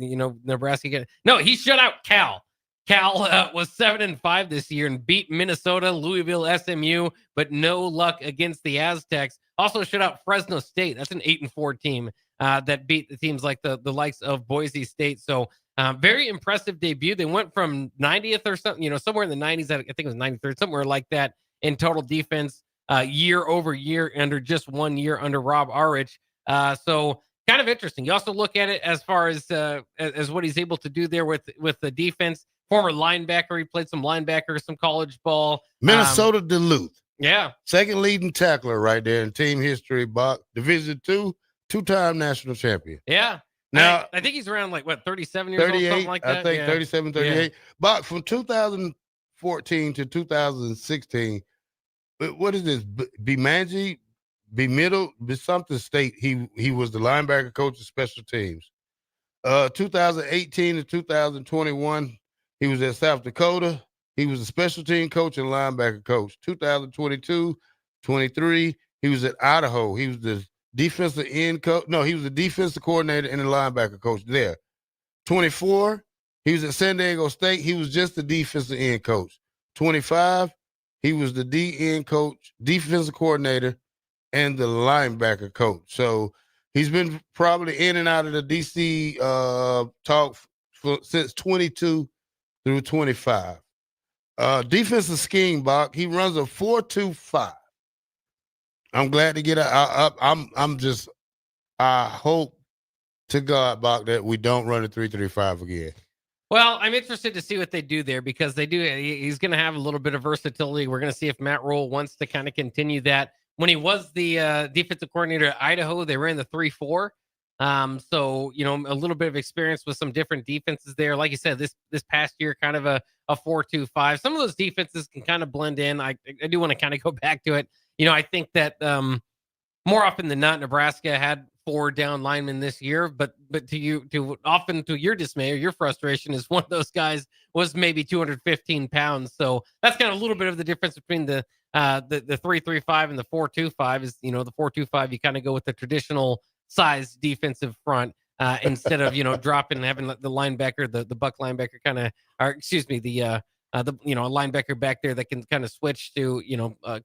Nebraska get. No, he shut out Cal. Cal was 7-5 this year and beat Minnesota, Louisville, SMU, but no luck against the Aztecs. Also shut out Fresno State. That's an 8-4 team that beat the teams like the likes of Boise State. So very impressive debut. They went from 90th or something, somewhere in the 90s. I think it was 93rd, somewhere like that in total defense year over year under just 1 year under Rob Ulrich. So kind of interesting. You also look at it as far as what he's able to do there with the defense. Former linebacker. He played some linebacker, some college ball. Minnesota Duluth. Yeah. Second leading tackler right there in team history, Bock. Division II, 2-time national champion. Yeah. Now, I think he's around 37 years old, something like that. I think 37, 38. Yeah. Bock, from 2014 to 2016, what is this? Bemidji, something state. He was the linebacker coach of special teams. 2018 to 2021, he was at South Dakota. He was a special team coach and linebacker coach. 2022, 23, he was at Idaho. He was the defensive end coach. No, he was the defensive coordinator and the linebacker coach there. 24, he was at San Diego State. He was just the defensive end coach. 25, he was the DN coach, defensive coordinator, and the linebacker coach. So he's been probably in and out of the DC talk since 22 through 25. Defensive scheme, Bock. He runs a 4-2-5. I'm glad to get out. I hope to God, Bock, that we don't run a 3-3-5 again. Well, I'm interested to see what they do there because he's going to have a little bit of versatility. We're going to see if Matt Rule wants to kind of continue that. When he was the defensive coordinator at Idaho, they ran the 3-4. So, a little bit of experience with some different defenses there. Like you said, this past year, kind of a 4-2-5. Some of those defenses can kind of blend in. I do want to kind of go back to it. I think that more often than not, Nebraska had 4 down linemen this year, but to your dismay or your frustration is one of those guys was maybe 215 pounds. So that's kind of a little bit of the difference between the 3-3-5 and the 4-2-5 is, the 4-2-5, you kind of go with the traditional size defensive front instead of, dropping and having the linebacker, the buck linebacker kind of, or excuse me, the linebacker back there that can kind of switch to,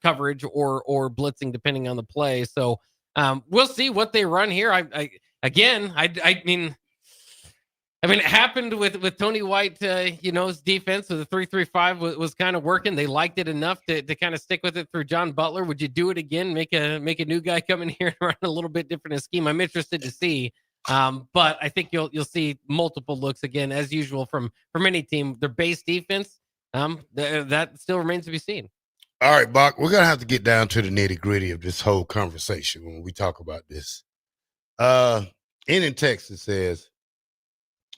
coverage or blitzing depending on the play. So we'll see what they run here. I mean, it happened with Tony White, his defense. So the 3-3-5 was kind of working. They liked it enough to kind of stick with it through John Butler. Would you do it again? Make a new guy come in here and run a little bit different a scheme? I'm interested to see. But I think you'll see multiple looks again, as usual from any team. Their base defense, that still remains to be seen. All right, Bock, we're gonna have to get down to the nitty gritty of this whole conversation when we talk about this. In Texas says,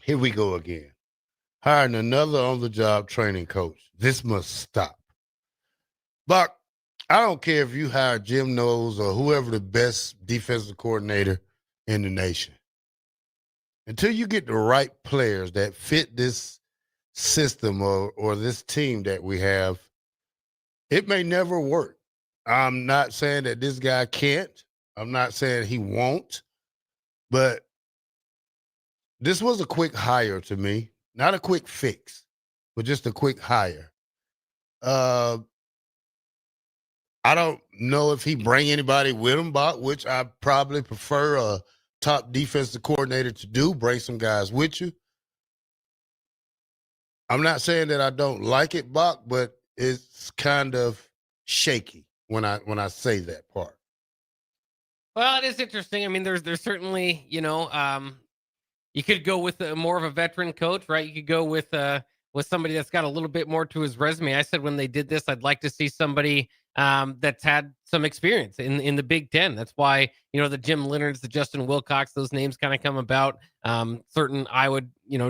here we go again. Hiring another on-the-job training coach. This must stop. Buck, I don't care if you hire Jim Knowles or whoever the best defensive coordinator in the nation. Until you get the right players that fit this system or this team that we have, it may never work. I'm not saying that this guy can't. I'm not saying he won't. But this was a quick hire to me. Not a quick fix, but just a quick hire. I don't know if he bring anybody with him, Bach, which I probably prefer a top defensive coordinator to do, bring some guys with you. I'm not saying that I don't like it, Bach, but it's kind of shaky when I say that part. Well, it is interesting. I mean, there's certainly, you could go with more of a veteran coach, right? You could go with somebody that's got a little bit more to his resume. I said when they did this, I'd like to see somebody that's had some experience in the Big Ten. That's why, the Jim Leonards, the Justin Wilcox, those names kind of come about. Certain Iowa,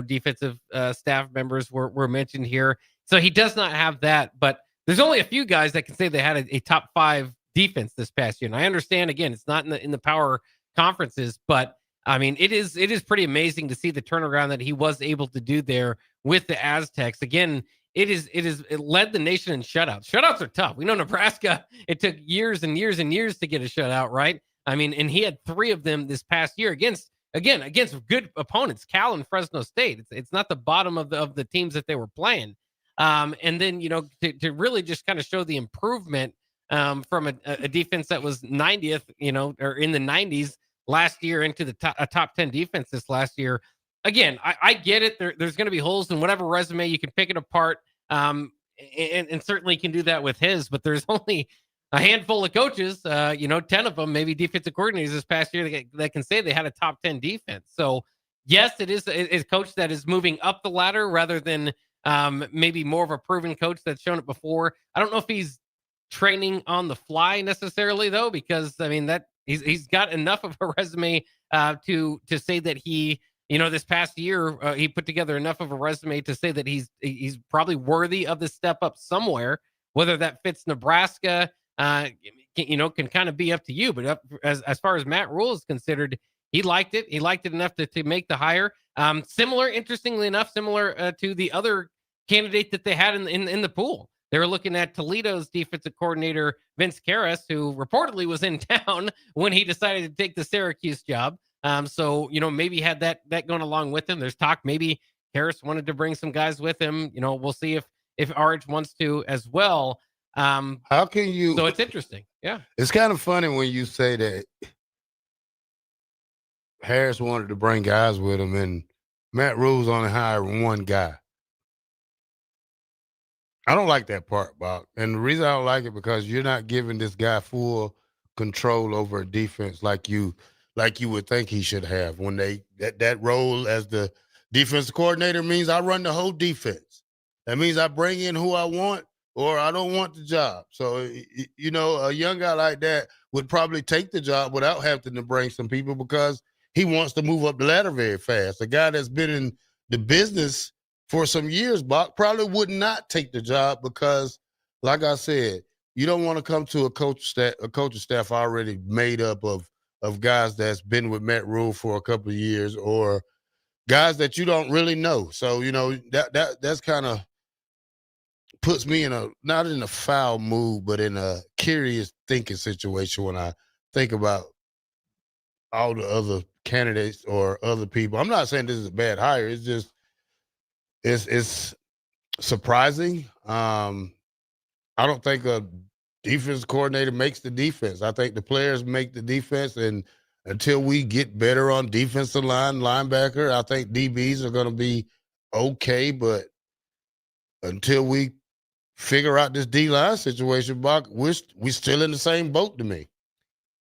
defensive staff members were mentioned here. So he does not have that, but there's only a few guys that can say they had a top 5 defense this past year. And I understand, again, it's not in the power conferences, but I mean, it is pretty amazing to see the turnaround that he was able to do there with the Aztecs. Again, it led the nation in shutouts. Shutouts are tough. We know Nebraska, it took years and years and years to get a shutout, right? I mean, and he had 3 of them this past year against good opponents, Cal and Fresno State. It's not the bottom of the teams that they were playing. And then, to really just kind of show the improvement from a defense that was 90th, or in the 90s last year into a top 10 defense this last year. Again, I get it. There's going to be holes in whatever resume. You can pick it apart, and certainly can do that with his. But there's only a handful of coaches, 10 of them, maybe defensive coordinators this past year that can say they had a top 10 defense. So yes, it is a coach that is moving up the ladder rather than maybe more of a proven coach that's shown it before. I don't know if he's training on the fly necessarily, though, because I mean that he's got enough of a resume to say that he. This past year, he put together enough of a resume to say that he's probably worthy of the step up somewhere. Whether that fits Nebraska, can kind of be up to you. But as far as Matt Rule is considered, he liked it. He liked it enough to make the hire. Interestingly enough, similar to the other candidate that they had in the pool. They were looking at Toledo's defensive coordinator, Vince Karras, who reportedly was in town when he decided to take the Syracuse job. So, maybe had that going along with him. There's talk maybe Harris wanted to bring some guys with him. We'll see if RH wants to as well. How can you? So it's interesting. Yeah. It's kind of funny when you say that Harris wanted to bring guys with him and Matt Rule's only hired one guy. I don't like that part, Bob. And the reason I don't like it because you're not giving this guy full control over a defense like you would think he should have. When that role as the defensive coordinator means I run the whole defense. That means I bring in who I want or I don't want the job. So, a young guy like that would probably take the job without having to bring some people because he wants to move up the ladder very fast. A guy that's been in the business for some years, Bach, probably would not take the job because, like I said, you don't want to come to a coaching staff already made up of guys that's been with Matt Rule for a couple of years or guys that you don't really know. So, that's kind of puts me not in a foul mood, but in a curious thinking situation when I think about all the other candidates or other people. I'm not saying this is a bad hire. It's just, it's surprising. I don't think a defense coordinator makes the defense. I think the players make the defense, and until we get better on defensive line, linebacker, I think DBs are going to be okay, but until we figure out this D-line situation, Bach, we're still in the same boat to me.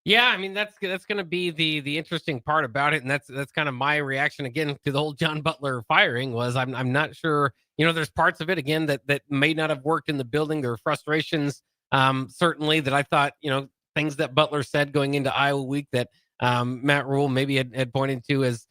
Yeah, I mean, that's going to be the interesting part about it, and that's kind of my reaction again to the whole John Butler firing was I'm not sure, there's parts of it, again, that may not have worked in the building. There are frustrations, certainly, that I thought, things that Butler said going into Iowa week that Matt Rule maybe had pointed to as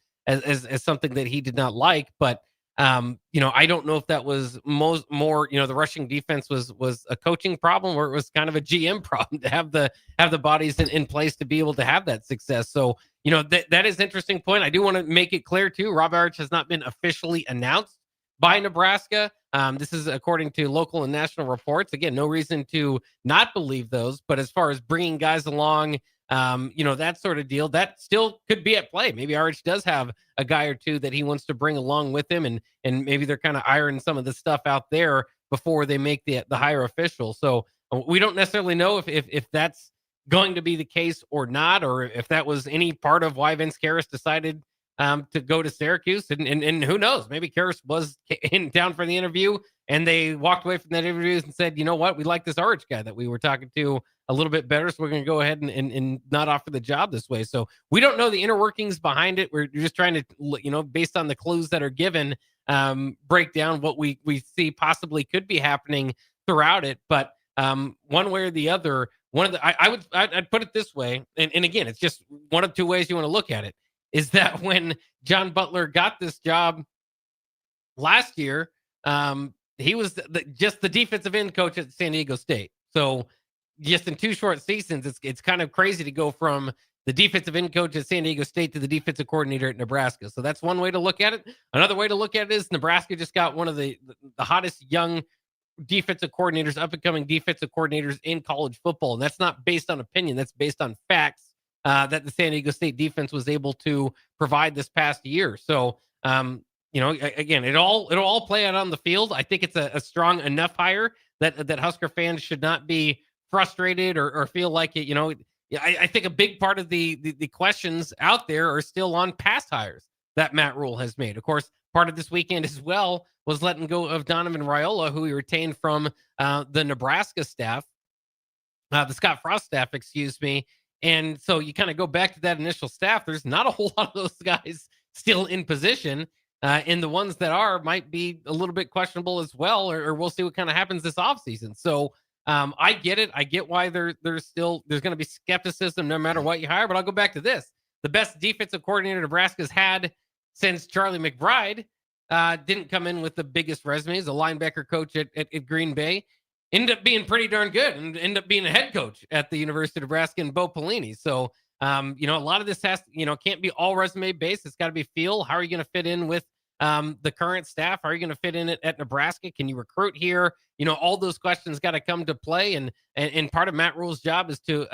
something that he did not like. But I don't know if that was more, the rushing defense was a coaching problem, or it was kind of a GM problem to have the bodies in place to be able to have that success. So, that is an interesting point. I do want to make it clear too, Rob Arch has not been officially announced by Nebraska. This is according to local and national reports. Again, no reason to not believe those, but as far as bringing guys along, that sort of deal, that still could be at play. Maybe Arch does have a guy or two that he wants to bring along with him, and maybe they're kind of ironing some of the stuff out there before they make the hire official. So we don't necessarily know if that's going to be the case or not, or if that was any part of why Vince Karras decided to go to Syracuse, and who knows, maybe Karras was down for the interview and they walked away from that interview and said, you know what, we like this Arch guy that we were talking to a little bit better, so we're going to go ahead and not offer the job this way. So we don't know the inner workings behind it. We're just trying to, based on the clues that are given, break down what we see possibly could be happening throughout it. But one way or the other, I'd put it this way, and again, it's just one of two ways you want to look at it, is that when John Butler got this job last year, he was just the defensive end coach at San Diego State. So just in 2 short seasons, it's kind of crazy to go from the defensive end coach at San Diego State to the defensive coordinator at Nebraska. So that's one way to look at it. Another way to look at it is Nebraska just got one of the hottest young defensive coordinators, up-and-coming defensive coordinators in college football. And that's not based on opinion. That's based on facts that the San Diego State defense was able to provide this past year. So, again, it'll all play out on the field. I think it's a strong enough hire that Husker fans should not be frustrated or feel like it. I think a big part of the questions out there are still on past hires that Matt Rule has made. Of course, part of this weekend as well was letting go of Donovan Raiola, who he retained from the Nebraska staff, the Scott Frost staff, excuse me. And so you kind of go back to that initial staff. There's not a whole lot of those guys still in position. And the ones that are might be a little bit questionable as well, or we'll see what kind of happens this offseason. So I get it. I get why there's going to be skepticism no matter what you hire. But I'll go back to this. The best defensive coordinator Nebraska's had since Charlie McBride didn't come in with the biggest resumes. A linebacker coach at Green Bay. Ended up being pretty darn good and ended up being a head coach at the University of Nebraska in Bo Pelini. So, a lot of this can't be all resume based. It's got to be feel. How are you going to fit in with the current staff? How are you going to fit in at Nebraska? Can you recruit here? All those questions got to come to play. And part of Matt Rule's job is to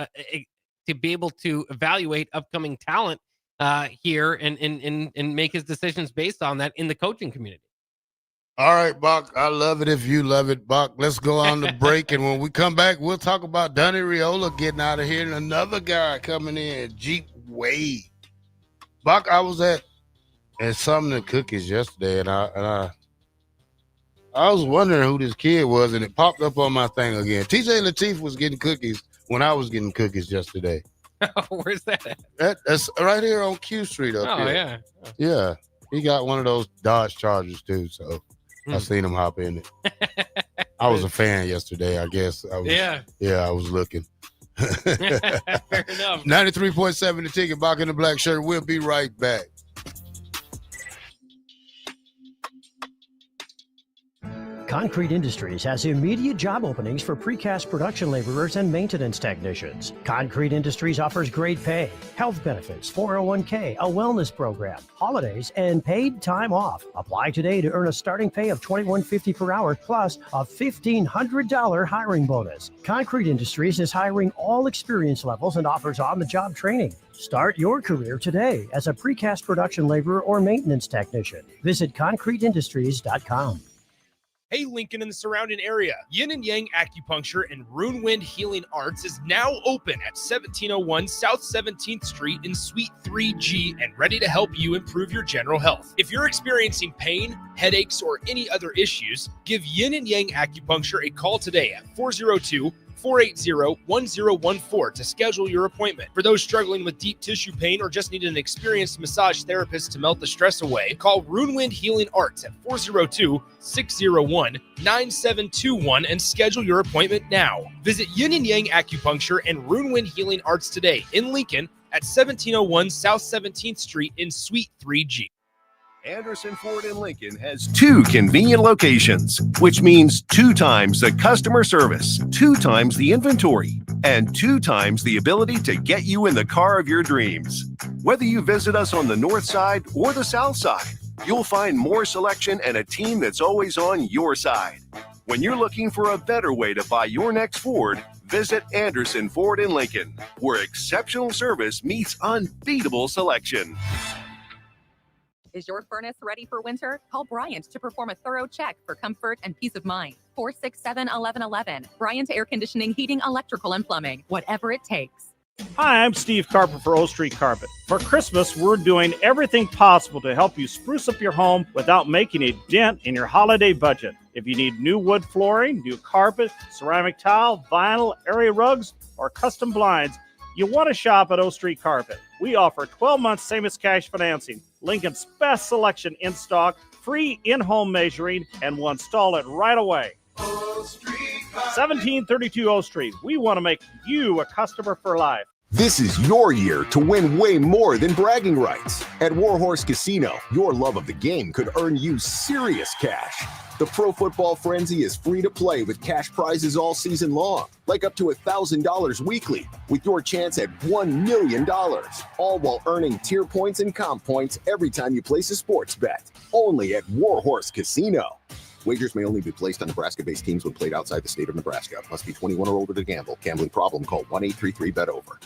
be able to evaluate upcoming talent here and make his decisions based on that in the coaching community. All right, Bock, I love it if you love it, Bock. Let's go on the break, and when we come back, we'll talk about Donnie Raiola getting out of here and another guy coming in, Jeep Wade. Bock, I was at Sumner Cookies yesterday, and I was wondering who this kid was, and it popped up on my thing again. TJ Lateef was getting cookies when I was getting cookies yesterday. Where's that at? That's right here on Q Street up here. Yeah. Yeah, he got one of those Dodge Chargers, too, so I seen him hop in it. I was a fan yesterday, I guess. I was looking. Fair enough. 93.7 The Ticket, Bock in the Black Shirt. We'll be right back. Concrete Industries has immediate job openings for precast production laborers and maintenance technicians. Concrete Industries offers great pay, health benefits, 401k, a wellness program, holidays, and paid time off. Apply today to earn a starting pay of $21.50 per hour plus a $1,500 hiring bonus. Concrete Industries is hiring all experience levels and offers on-the-job training. Start your career today as a precast production laborer or maintenance technician. Visit concreteindustries.com. Hey, Lincoln and the surrounding area. Yin and Yang Acupuncture and Rune Wind Healing Arts is now open at 1701 South 17th Street in Suite 3G and ready to help you improve your general health. If you're experiencing pain, headaches, or any other issues, give Yin and Yang Acupuncture a call today at 402-480-1014 to schedule your appointment. For those struggling with deep tissue pain or just need an experienced massage therapist to melt the stress away, call Rune Wind Healing Arts at 402-601-9721 and schedule your appointment now. Visit Yin and Yang Acupuncture and Rune Wind Healing Arts today in Lincoln at 1701 South 17th Street in Suite 3G. Anderson Ford in Lincoln has 2 convenient locations, which means 2 times the customer service, 2 times the inventory, and 2 times the ability to get you in the car of your dreams. Whether you visit us on the north side or the south side, you'll find more selection and a team that's always on your side. When you're looking for a better way to buy your next Ford, visit Anderson Ford in Lincoln, where exceptional service meets unbeatable selection. Is your furnace ready for winter? Call Bryant to perform a thorough check for comfort and peace of mind. 467-1111. Bryant Air Conditioning, Heating, Electrical, and Plumbing. Whatever it takes. Hi, I'm Steve Carper for O Street Carpet. For Christmas, we're doing everything possible to help you spruce up your home without making a dent in your holiday budget. If you need new wood flooring, new carpet, ceramic tile, vinyl, area rugs, or custom blinds, you want to shop at O Street Carpet. We offer 12 months same-as-cash financing, Lincoln's best selection in stock, free in-home measuring, and we'll install it right away. 1732 O Street. We want to make you a customer for life. This is your year to win way more than bragging rights. At Warhorse Casino, your love of the game could earn you serious cash. The Pro Football Frenzy is free to play with cash prizes all season long, like up to $1,000 weekly, with your chance at $1 million, all while earning tier points and comp points every time you place a sports bet. Only at Warhorse Casino. Wagers may only be placed on Nebraska-based teams when played outside the state of Nebraska. Must be 21 or older to gamble. Gambling problem? Call 1-833-BET-OVER.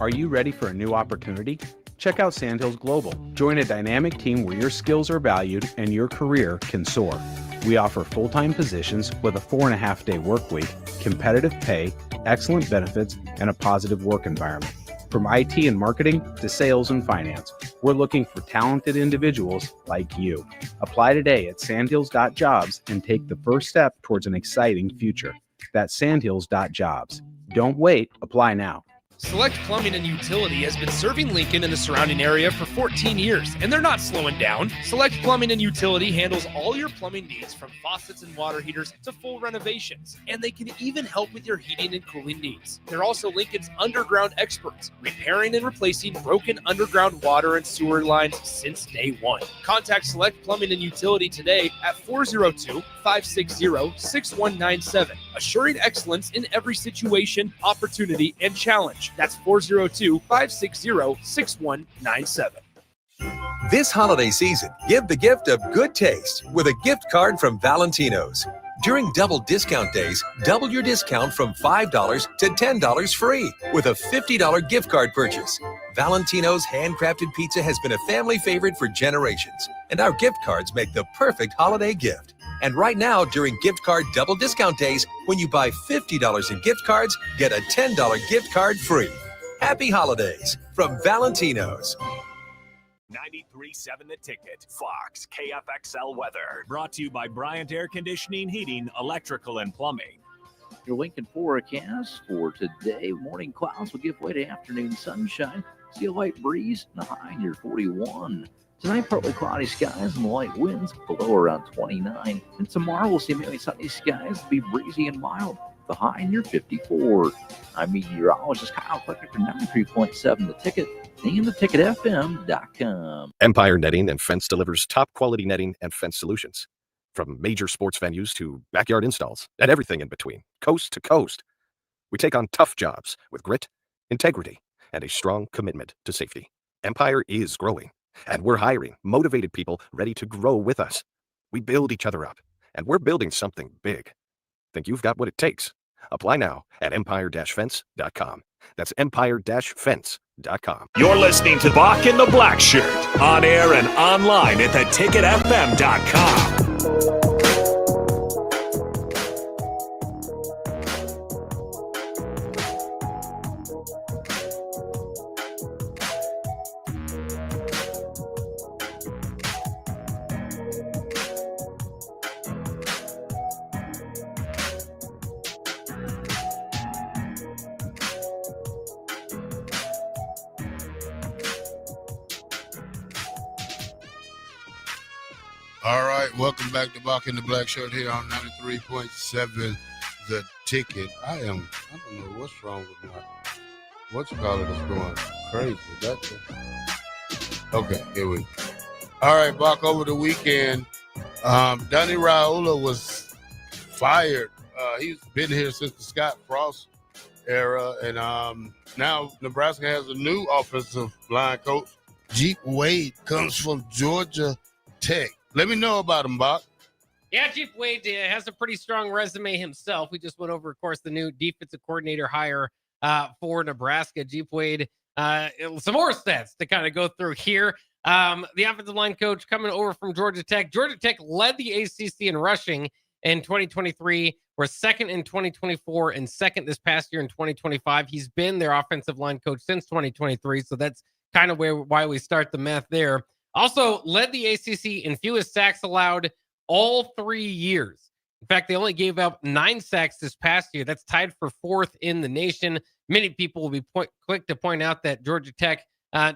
Are you ready for a new opportunity? Check out Sandhills Global. Join a dynamic team where your skills are valued and your career can soar. We offer full-time positions with a 4.5-day work week, competitive pay, excellent benefits, and a positive work environment. From IT and marketing to sales and finance, we're looking for talented individuals like you. Apply today at sandhills.jobs and take the first step towards an exciting future. That's sandhills.jobs. Don't wait, apply now. Select Plumbing and Utility has been serving Lincoln and the surrounding area for 14 years, and they're not slowing down. Select Plumbing and Utility handles all your plumbing needs, from faucets and water heaters to full renovations, and they can even help with your heating and cooling needs. They're also Lincoln's underground experts, repairing and replacing broken underground water and sewer lines since day one. Contact Select Plumbing and Utility today at 402-560-6197, assuring excellence in every situation, opportunity, and challenge. That's 402-560-6197. This holiday season, give the gift of good taste with a gift card from Valentino's. During double discount days, double your discount from $5 to $10 free with a $50 gift card purchase. Valentino's handcrafted pizza has been a family favorite for generations, and our gift cards make the perfect holiday gift. And right now, during gift card double discount days, when you buy $50 in gift cards, get a $10 gift card free. Happy holidays from Valentino's. 93.7 The Ticket, Fox, KFXL weather. Brought to you by Bryant Air Conditioning, Heating, Electrical, and Plumbing. Your Lincoln forecast for today: morning clouds will give way to afternoon sunshine. See a light breeze, and a high near 41. Tonight, partly cloudy skies and light winds, below around 29. And tomorrow, we'll see mainly sunny skies, be breezy and mild, the high near 54. I'm meteorologist Kyle Clicker for 93.7 The Ticket and theticketfm.com. Empire Netting and Fence delivers top quality netting and fence solutions. From major sports venues to backyard installs and everything in between, coast to coast. We take on tough jobs with grit, integrity, and a strong commitment to safety. Empire is growing, and we're hiring motivated people ready to grow with us. We build each other up, and we're building something big. Think you've got what it takes? Apply now at empire-fence.com. That's empire-fence.com. You're listening to Bock and the Blackshirt, on air and online at theticketfm.com. All right, welcome back to Bock the Blackshirt here on 93.7 The Ticket. I don't know what's wrong with my, whatchamacallit is going crazy. Okay, here we go. All right, Bock, over the weekend, Donnie Raiola was fired. He's been here since the Scott Frost era, and now Nebraska has a new offensive line coach. Jeep Wade comes from Georgia Tech. Let me know about him, Bock. Yeah, Jeep Wade has a pretty strong resume himself. We just went over, of course, the new defensive coordinator hire for Nebraska. Jeep Wade, some more stats to kind of go through here. The offensive line coach coming over from Georgia Tech. Georgia Tech led the ACC in rushing in 2023. We're second in 2024 and second this past year in 2025. He's been their offensive line coach since 2023, so that's kind of why we start the math there. Also led the ACC in fewest sacks allowed all 3 years. In fact, they only gave up 9 sacks this past year. That's tied for 4th in the nation. Many people will be quick to point out that Georgia Tech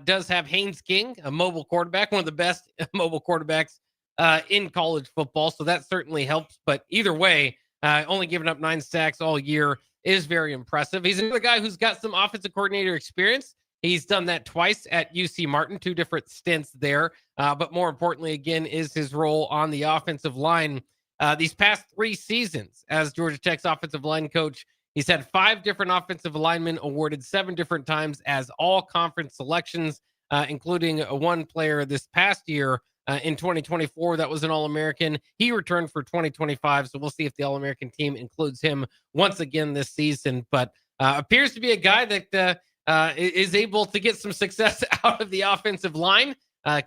does have Haynes King, a mobile quarterback, one of the best mobile quarterbacks in college football. So that certainly helps. But either way, only giving up 9 sacks all year is very impressive. He's another guy who's got some offensive coordinator experience. He's done that twice at UC Martin, 2 different stints there. But more importantly, again, is his role on the offensive line. These past 3 seasons as Georgia Tech's offensive line coach, he's had 5 different offensive linemen awarded 7 different times as all-conference selections, including one player this past year in 2024 that was an All-American. He returned for 2025, so we'll see if the All-American team includes him once again this season. But appears to be a guy that is able to get some success out of the offensive line.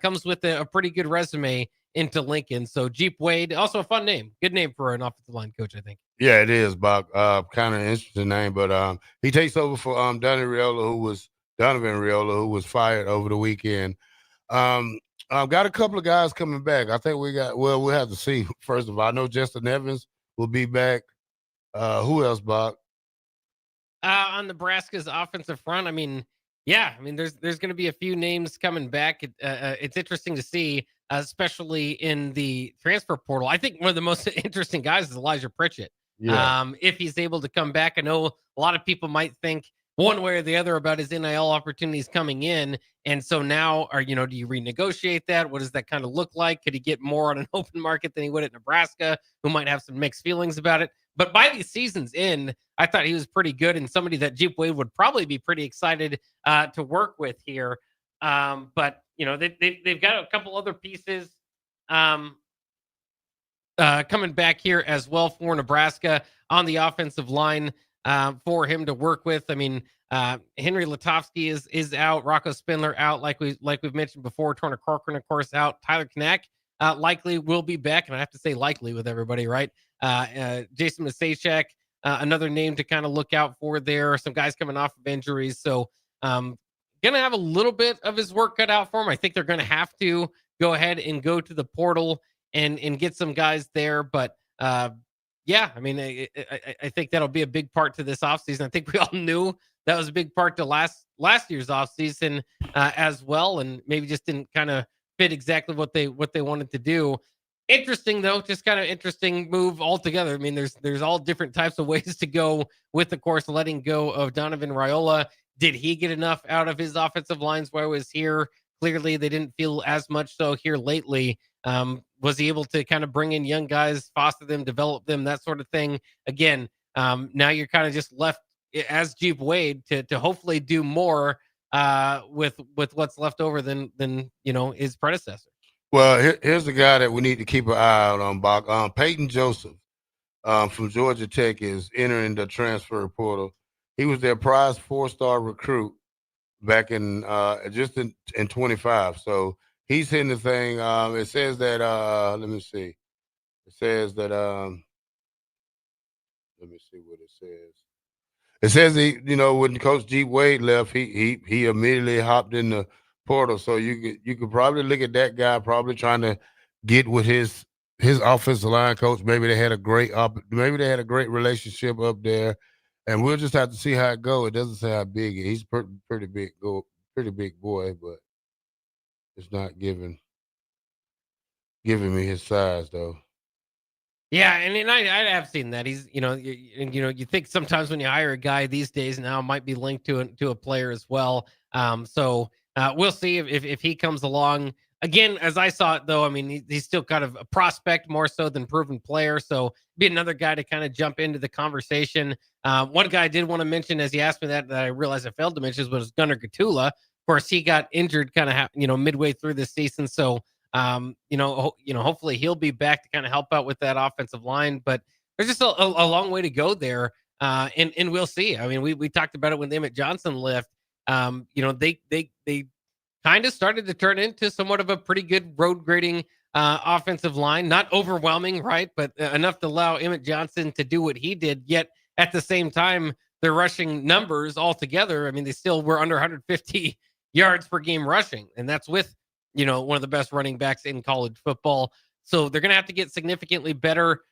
Comes with a pretty good resume into Lincoln. So Jeep Wade, also a fun name. Good name for an offensive line coach, I think. Yeah, it is, Bock. Kind of interesting name, but he takes over for Donovan Raiola, who was fired over the weekend. Got a couple of guys coming back. I think we'll have to see. First of all, I know Justin Evans will be back. Who else, Bock? On Nebraska's offensive front, there's going to be a few names coming back. It's interesting to see, especially in the transfer portal. I think one of the most interesting guys is Elijah Pritchett. Yeah. If he's able to come back, I know a lot of people might think one way or the other about his NIL opportunities coming in. And so now, do you renegotiate that? What does that kind of look like? Could he get more on an open market than he would at Nebraska, who might have some mixed feelings about it? But by the season's end, I thought he was pretty good and somebody that Jeep Wade would probably be pretty excited to work with here. But they've got a couple other pieces coming back here as well for Nebraska on the offensive line for him to work with. Henry Lutovsky is out, Rocco Spindler out, like we've mentioned before. Turner Corcoran, of course, out. Tyler Knack likely will be back, and I have to say likely with everybody, right? Jason Masachek, another name to kind of look out for there. Some guys coming off of injuries. So going to have a little bit of his work cut out for him. I think they're going to have to go ahead and go to the portal and get some guys there. But I think that'll be a big part to this offseason. I think we all knew that was a big part to last year's offseason as well, and maybe just didn't kind of fit exactly what they wanted to do. Interesting, though, just kind of interesting move altogether. There's all different types of ways to go with, of course, letting go of Donovan Raiola. Did he get enough out of his offensive lines while he was here? Clearly, they didn't feel as much so here lately. Was he able to kind of bring in young guys, foster them, develop them, that sort of thing? Again, now you're kind of just left as Jeep Wade to hopefully do more with what's left over than his predecessor. Well, here's the guy that we need to keep an eye out on, Bock. Peyton Joseph from Georgia Tech is entering the transfer portal. He was their prize 4-star recruit back in 25. So he's hitting the thing. It says that let me see. It says that let me see what it says. It says when Coach Jeep Wade left, he immediately hopped in the portal. So you could probably look at that guy probably trying to get with his offensive line coach. Maybe they had a great relationship up there, and we'll just have to see how it goes. It doesn't say how big he's pretty big boy, but it's not given. giving me his size though. Yeah, and I have seen that. He's, you think sometimes when you hire a guy these days now, it might be linked to a player as well. We'll see if he comes along. Again, as I saw it, though, I mean, he's still kind of a prospect more so than proven player. So be another guy to kind of jump into the conversation. One guy I did want to mention, as he asked me that I realized I failed to mention, was Gunnar Gatula. Of course, he got injured kind of midway through the season. So hopefully he'll be back to kind of help out with that offensive line. But there's just a long way to go there, and we'll see. I mean, we talked about it when Emmett Johnson left. They kind of started to turn into somewhat of a pretty good road grading offensive line. Not overwhelming, right? But enough to allow Emmett Johnson to do what he did. Yet at the same time, their rushing numbers altogether, I mean, they still were under 150 yards per game rushing. And that's with, one of the best running backs in college football. So they're going to have to get significantly better.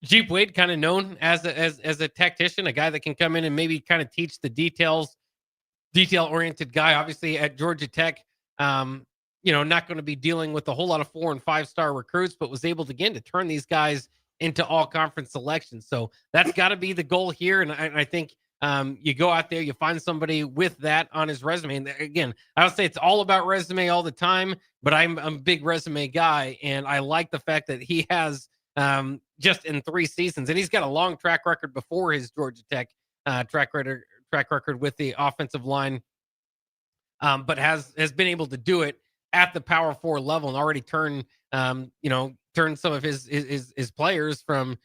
Jeep Wade, kind of known as a tactician, a guy that can come in and maybe kind of teach the detail-oriented guy. Obviously at Georgia Tech, not going to be dealing with a whole lot of 4- and 5-star recruits, but was able to turn these guys into all conference selections. So that's got to be the goal here. And I think you go out there, you find somebody with that on his resume. And again, I would say it's all about resume all the time, but I'm a big resume guy. And I like the fact that he has just in 3 seasons, and he's got a long track record before his Georgia Tech track record with the offensive line, but has been able to do it at the Power 4 level and already turn some of his players from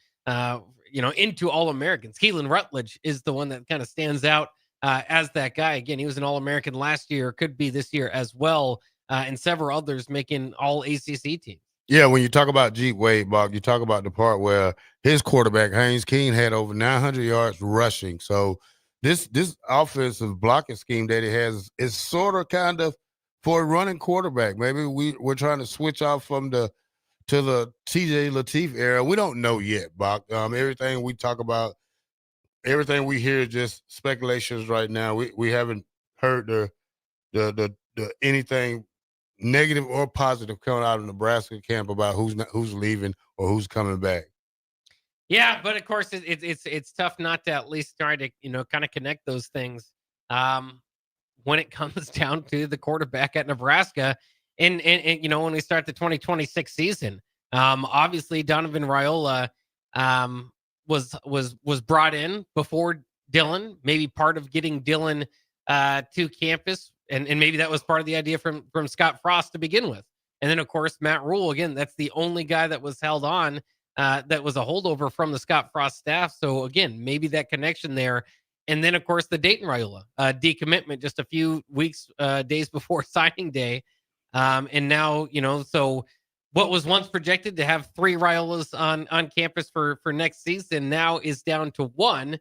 into All-Americans. Keelan Rutledge is the one that kind of stands out as that guy. Again, he was an All-American last year, could be this year as well, and several others making all ACC teams. Yeah, when you talk about Jeep Wade, Bob, you talk about the part where his quarterback, Haynes King, had over 900 yards rushing. So this offensive blocking scheme that he has is sort of kind of for a running quarterback. Maybe we're trying to switch off to the TJ Lateef era. We don't know yet, Bob. Everything we talk about, everything we hear is just speculations right now. We haven't heard the anything negative or positive coming out of Nebraska camp about who's leaving or who's coming back. Yeah, but of course it's tough not to at least try to kind of connect those things when it comes down to the quarterback at Nebraska, and when we start the 2026 season. Obviously Donovan Raiola was brought in before Dylan, maybe part of getting Dylan to campus. And maybe that was part of the idea from Scott Frost to begin with. And then, of course, Matt Rule, again, that's the only guy that was held on that was a holdover from the Scott Frost staff. So, again, maybe that connection there. And then, of course, the Dayton Raiola decommitment just a few weeks, days before signing day. And now, so what was once projected to have 3 Raiolas on campus for next season now is down to 1.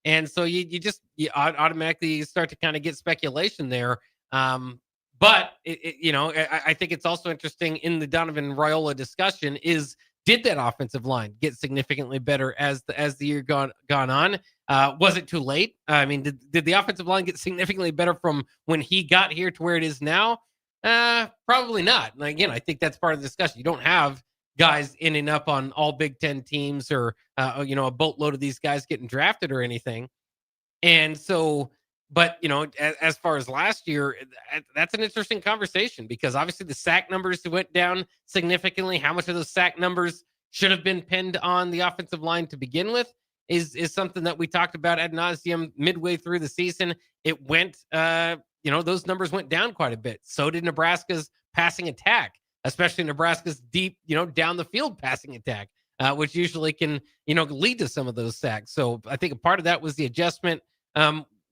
And so you automatically start to kind of get speculation there. But I think it's also interesting in the Donovan Raiola discussion is, did that offensive line get significantly better as the year gone on? Was it too late? I mean, did the offensive line get significantly better from when he got here to where it is now? Probably not. And again, I think that's part of the discussion. You don't have guys ending up on all Big Ten teams or, a boatload of these guys getting drafted or anything. And so, but, as far as last year, that's an interesting conversation because obviously the sack numbers went down significantly. How much of those sack numbers should have been pinned on the offensive line to begin with is something that we talked about ad nauseum midway through the season. It went, those numbers went down quite a bit. So did Nebraska's passing attack, especially Nebraska's deep, down the field passing attack, which usually can, lead to some of those sacks. So I think a part of that was the adjustment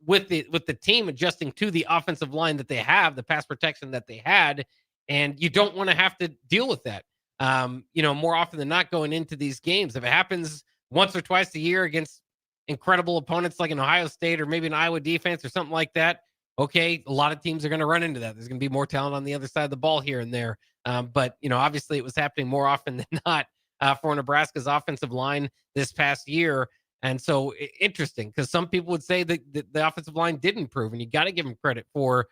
with the team adjusting to the offensive line that they have, the pass protection that they had. And you don't want to have to deal with that, more often than not going into these games. If it happens once or twice a year against incredible opponents like an Ohio State or maybe an Iowa defense or something like that, okay, a lot of teams are going to run into that. There's going to be more talent on the other side of the ball here and there. But, obviously it was happening more often than not for Nebraska's offensive line this past year. And so interesting because some people would say that the offensive line did improve, and you got to give them credit for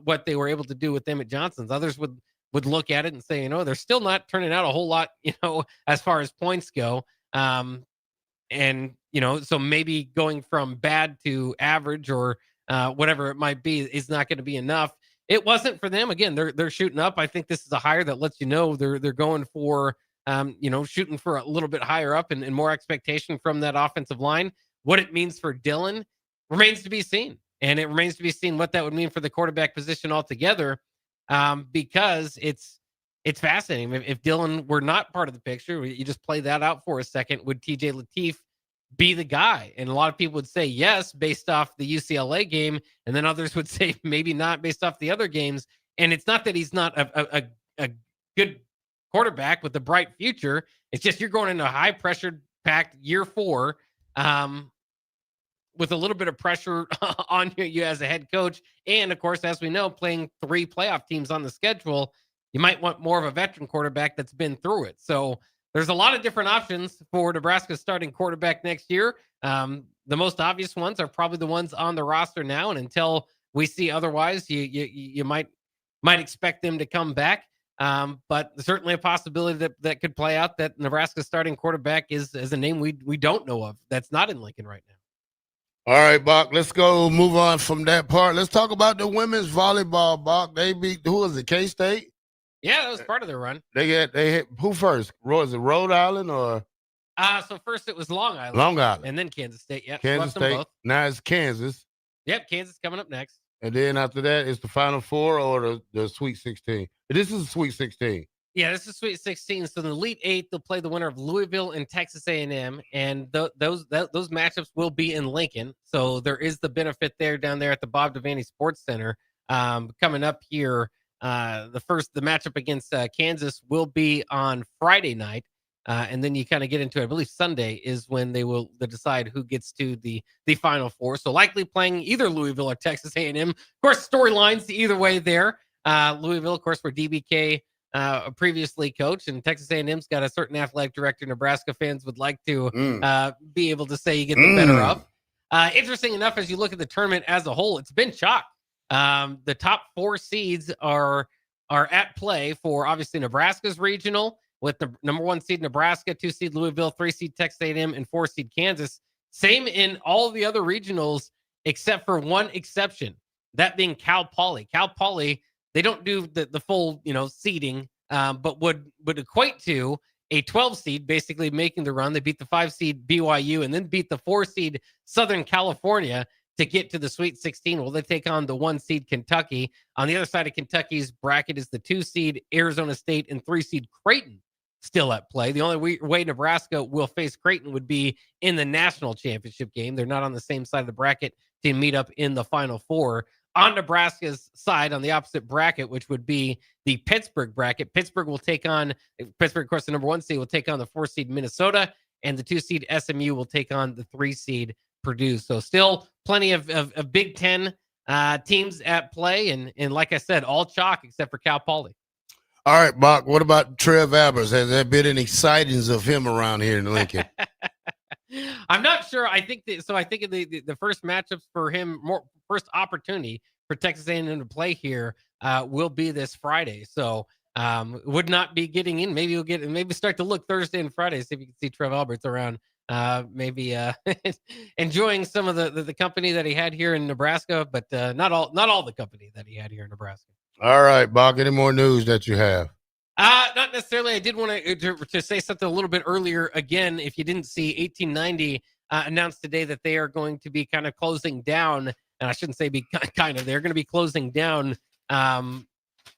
what they were able to do with Emmett Johnson. Others would would look at it and say, they're still not turning out a whole lot, as far as points go. And, so maybe going from bad to average or whatever it might be is not going to be enough. It wasn't for them. Again, they're shooting up. I think this is a hire that lets they're going for, shooting for a little bit higher up and more expectation from that offensive line. What it means for Dylan remains to be seen. And it remains to be seen what that would mean for the quarterback position altogether, because it's fascinating. If Dylan were not part of the picture, you just play that out for a second, would TJ Lateef be the guy? And a lot of people would say yes, based off the UCLA game, and then others would say maybe not based off the other games. And it's not that he's not a good quarterback with a bright future. It's just you're going into a high-pressured packed year 4, with a little bit of pressure on you as a head coach. And, of course, as we know, playing 3 playoff teams on the schedule, you might want more of a veteran quarterback that's been through it. So there's a lot of different options for Nebraska's starting quarterback next year. The most obvious ones are probably the ones on the roster now. And until we see otherwise, you might expect them to come back. But certainly a possibility that could play out, that Nebraska's starting quarterback is a name we don't know of that's not in Lincoln right now. All right, Bock, let's go move on from that part. Let's talk about the women's volleyball, Bock. They beat, who was it, K-State? Yeah, that was part of their run. They hit who first? Was it Rhode Island or? So first it was Long Island. Long Island. And then Kansas State. Yep. Kansas State. Both. Now it's Kansas. Yep, Kansas coming up next. And then after that, it's the Final Four or the Sweet 16? This is the Sweet 16. Yeah, this is Sweet 16. So the Elite 8, they'll play the winner of Louisville and Texas A&M, and those matchups will be in Lincoln. So there is the benefit there down there at the Bob Devaney Sports Center. Coming up here, the matchup against Kansas will be on Friday night, and then you kind of get into, I believe Sunday is when they decide who gets to the Final Four. So likely playing either Louisville or Texas A&M. Of course, storylines either way there. Louisville, of course, where DBK previously coached, and Texas A&M's got a certain athletic director Nebraska fans would like to be able to say you get the better of. Interesting enough, as you look at the tournament as a whole, it's been chalk. The top 4 seeds are at play for obviously Nebraska's regional, with the number 1 seed Nebraska, 2 seed Louisville, 3 seed Texas A&M, and 4 seed Kansas. Same in all the other regionals except for one exception, that being Cal Poly. Cal Poly, they don't do the full, seeding, but would equate to a 12 seed basically making the run. They beat the 5 seed BYU and then beat the 4 seed Southern California to get to the Sweet 16. Well, they take on the 1 seed Kentucky. On the other side of Kentucky's bracket is the 2 seed Arizona State and 3 seed Creighton still at play. The only way Nebraska will face Creighton would be in the national championship game. They're not on the same side of the bracket to meet up in the Final Four. On Nebraska's side, on the opposite bracket, which would be the Pittsburgh bracket, Pittsburgh, of course, the number 1 seed will take on the 4 seed Minnesota, and the 2 seed SMU will take on the 3 seed Purdue. So still plenty of Big Ten teams at play, and like I said, all chalk except for Cal Poly. All right, Bock, what about Trev Albers? Has there been any sightings of him around here in Lincoln? I'm not sure. I think the first matchups for him, first opportunity for Texas A&M to play here will be this Friday. So would not be getting in. Maybe maybe start to look Thursday and Friday, see if you can see Trev Alberts around. Maybe enjoying some of the company that he had here in Nebraska, but not all the company that he had here in Nebraska. All right, Bock, any more news that you have? Not necessarily. I did want to say something a little bit earlier. Again, if you didn't see, 1890 announced today that they are going to be kind of closing down, and I shouldn't say they're going to be closing down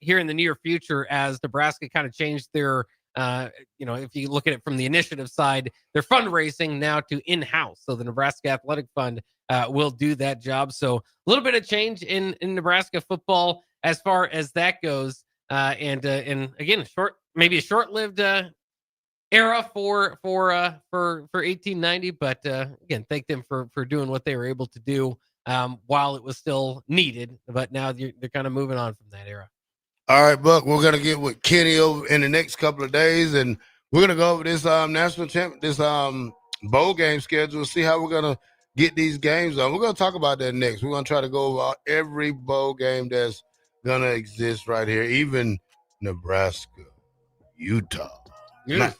here in the near future as Nebraska kind of changed their, if you look at it from the initiative side, their fundraising now to in-house. So the Nebraska Athletic Fund will do that job. So a little bit of change in Nebraska football as far as that goes. And again, maybe a short-lived era for 1890, but again, thank them for doing what they were able to do while it was still needed. But now they're kind of moving on from that era. All right, Buck, we're gonna get with Kenny over in the next couple of days, and we're gonna go over this bowl game schedule, see how we're gonna get these games on. We're gonna talk about that next. We're gonna try to go over every bowl game that's gonna exist right here, even Nebraska, Utah. Yikes.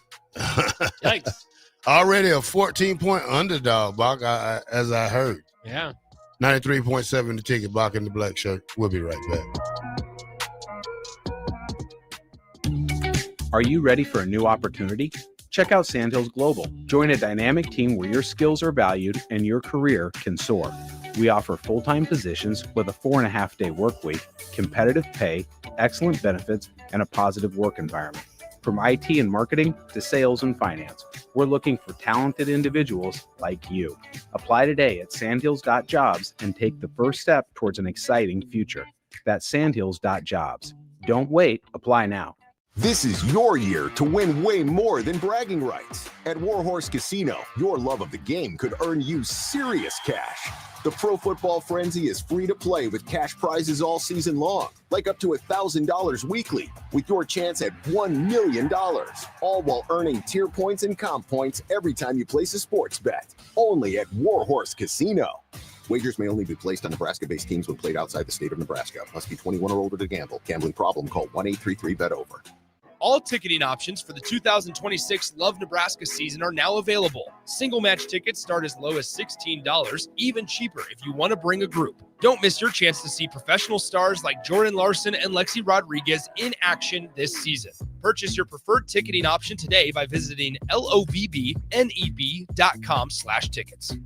Already a 14-point underdog, Bock, as I heard. Yeah. 93.7 the ticket, Bock in the black shirt. We'll be right back. Are you ready for a new opportunity? Check out Sandhills Global. Join a dynamic team where your skills are valued and your career can soar. We offer full-time positions with a 4.5-day work week, competitive pay, excellent benefits, and a positive work environment. From IT and marketing to sales and finance, we're looking for talented individuals like you. Apply today at sandhills.jobs and take the first step towards an exciting future. That's sandhills.jobs. Don't wait. Apply now. This is your year to win way more than bragging rights. At Warhorse Casino, your love of the game could earn you serious cash. The Pro Football Frenzy is free to play with cash prizes all season long, like up to $1,000 weekly, with your chance at $1 million, all while earning tier points and comp points every time you place a sports bet. Only at Warhorse Casino. Wagers may only be placed on Nebraska-based teams when played outside the state of Nebraska. Must be 21 or older to gamble. Gambling problem? Call 1-833-BET-OVER. All ticketing options for the 2026 Love Nebraska season are now available. Single match tickets start as low as $16, even cheaper if you want to bring a group. Don't miss your chance to see professional stars like Jordan Larson and Lexi Rodriguez in action this season. Purchase your preferred ticketing option today by visiting lovbneb.com/tickets.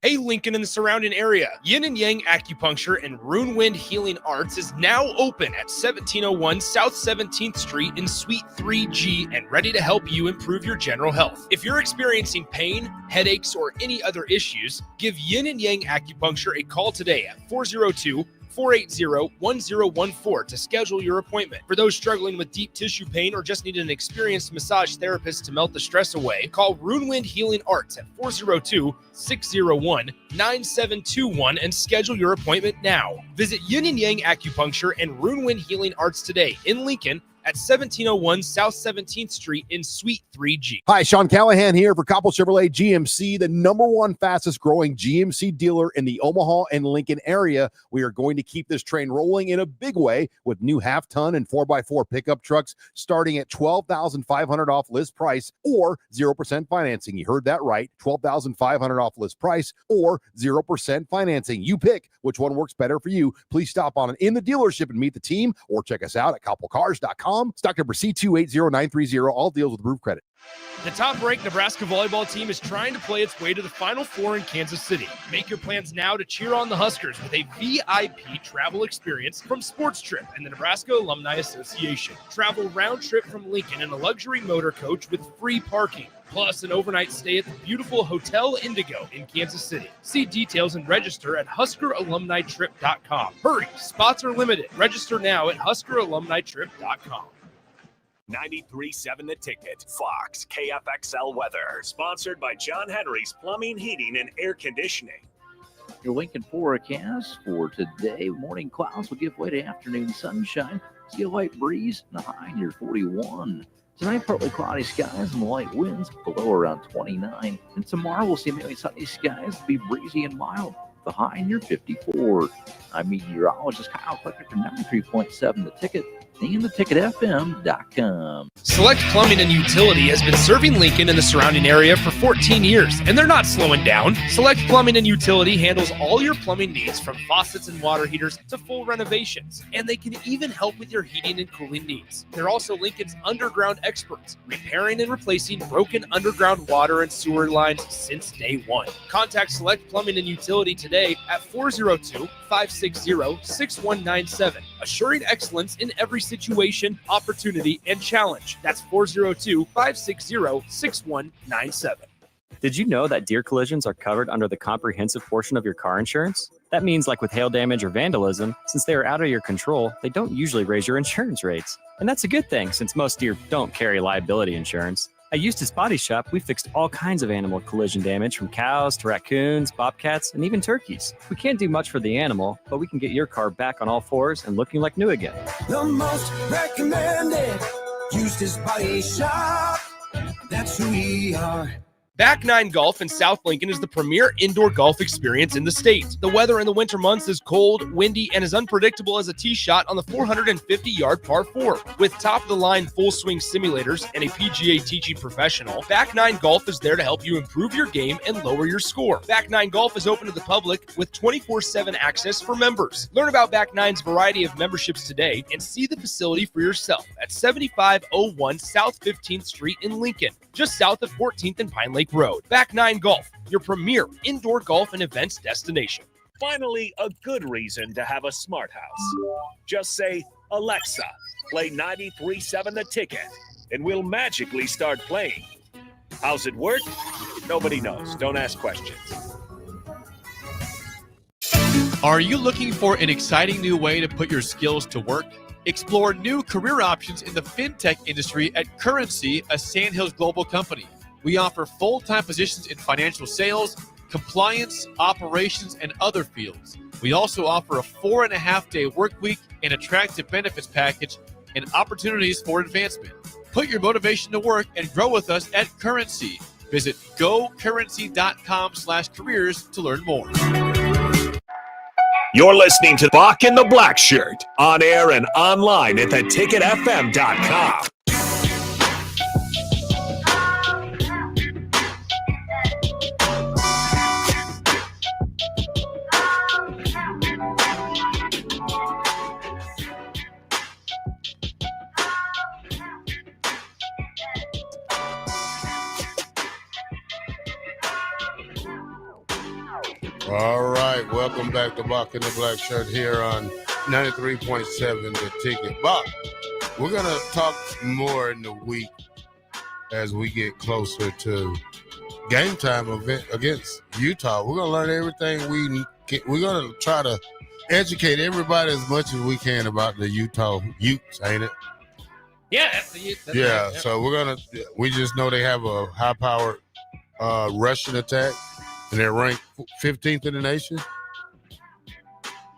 Hey, Lincoln and the surrounding area. Yin and Yang Acupuncture and Rune Wind Healing Arts is now open at 1701 South 17th Street in Suite 3G and ready to help you improve your general health. If you're experiencing pain, headaches, or any other issues, give Yin and Yang Acupuncture a call today at 402-480-1014 to schedule your appointment. For those struggling with deep tissue pain or just need an experienced massage therapist to melt the stress away, call Rune Wind Healing Arts at 402-601-9721 and schedule your appointment now. Visit Yin and Yang Acupuncture and Rune Wind Healing Arts today in Lincoln at 1701 South 17th Street in Suite 3G. Hi, Sean Callahan here for Coppell Chevrolet GMC, the #1 fastest growing GMC dealer in the Omaha and Lincoln area. We are going to keep this train rolling in a big way with new half-ton and 4x4 pickup trucks starting at $12,500 off list price or 0% financing. You heard that right, $12,500 off list price or 0% financing. You pick which one works better for you. Please stop on in the dealership and meet the team or check us out at koppelcars.com. Stock number C280930. All deals with approved credit. The top-ranked Nebraska volleyball team is trying to play its way to the Final Four in Kansas City. Make your plans now to cheer on the Huskers with a VIP travel experience from Sports Trip and the Nebraska Alumni Association. Travel round trip from Lincoln in a luxury motor coach with free parking, plus an overnight stay at the beautiful Hotel Indigo in Kansas City. See details and register at HuskerAlumniTrip.com. Hurry, spots are limited. Register now at HuskerAlumniTrip.com. 93.7 The Ticket. Fox KFXL weather. Sponsored by John Henry's Plumbing, Heating, and Air Conditioning. Your Lincoln forecast for today. Morning clouds will give way to afternoon sunshine. See a light breeze and a high near 41. Tonight, partly cloudy skies and light winds below around 29. And tomorrow, we'll see mainly sunny skies, be breezy and mild. The high near 54. I'm meteorologist Kyle Clicker from 93.7 The Ticket and theticketfm.com. Select Plumbing and Utility has been serving Lincoln and the surrounding area for 14 years, and they're not slowing down. Select Plumbing and Utility handles all your plumbing needs from faucets and water heaters to full renovations, and they can even help with your heating and cooling needs. They're also Lincoln's underground experts, repairing and replacing broken underground water and sewer lines since day one. Contact Select Plumbing and Utility today at 402-560-6197, assuring excellence in every situation, opportunity, and challenge. That's 402-560-6197. Did you know that deer collisions are covered under the comprehensive portion of your car insurance? That means, like with hail damage or vandalism, since they are out of your control, they don't usually raise your insurance rates. And that's a good thing, since most deer don't carry liability insurance. At Eustace Body Shop, we fixed all kinds of animal collision damage, from cows to raccoons, bobcats, and even turkeys. We can't do much for the animal, but we can get your car back on all fours and looking like new again. The most recommended Eustace Body Shop. That's who we are. Back Nine Golf in South Lincoln is the premier indoor golf experience in the state. The weather in the winter months is cold, windy, and as unpredictable as a tee shot on the 450-yard par 4. With top-of-the-line full-swing simulators and a PGA teaching professional, Back Nine Golf is there to help you improve your game and lower your score. Back Nine Golf is open to the public with 24/7 access for members. Learn about Back Nine's variety of memberships today and see the facility for yourself at 7501 South 15th Street in Lincoln, just south of 14th and Pine Lake Road. Back Nine Golf, your premier indoor golf and events destination. Finally, a good reason to have a smart house. Just say, Alexa, play 93.7 The Ticket, and we'll magically start playing. How's it work? Nobody knows. Don't ask questions. Are you looking for an exciting new way to put your skills to work? Explore new career options in the fintech industry at Currency, a Sandhills global company. We offer full-time positions in financial sales, compliance, operations, and other fields. We also offer a 4.5-day work week, an attractive benefits package, and opportunities for advancement. Put your motivation to work and grow with us at Currency. Visit gocurrency.com/careers to learn more. You're listening to Bock and the Blackshirt on air and online at theticketfm.com. All right, welcome back to Bock and the Blackshirt here on 93.7 The Ticket. Bock, we're going to talk more in the week as we get closer to game time event against Utah. We're going to learn everything we're going to try to educate everybody as much as we can about the Utah Utes, ain't it? Yeah, that's the Utes. Yeah, right. So we just know they have a high-powered rushing attack. And they're ranked 15th in the nation.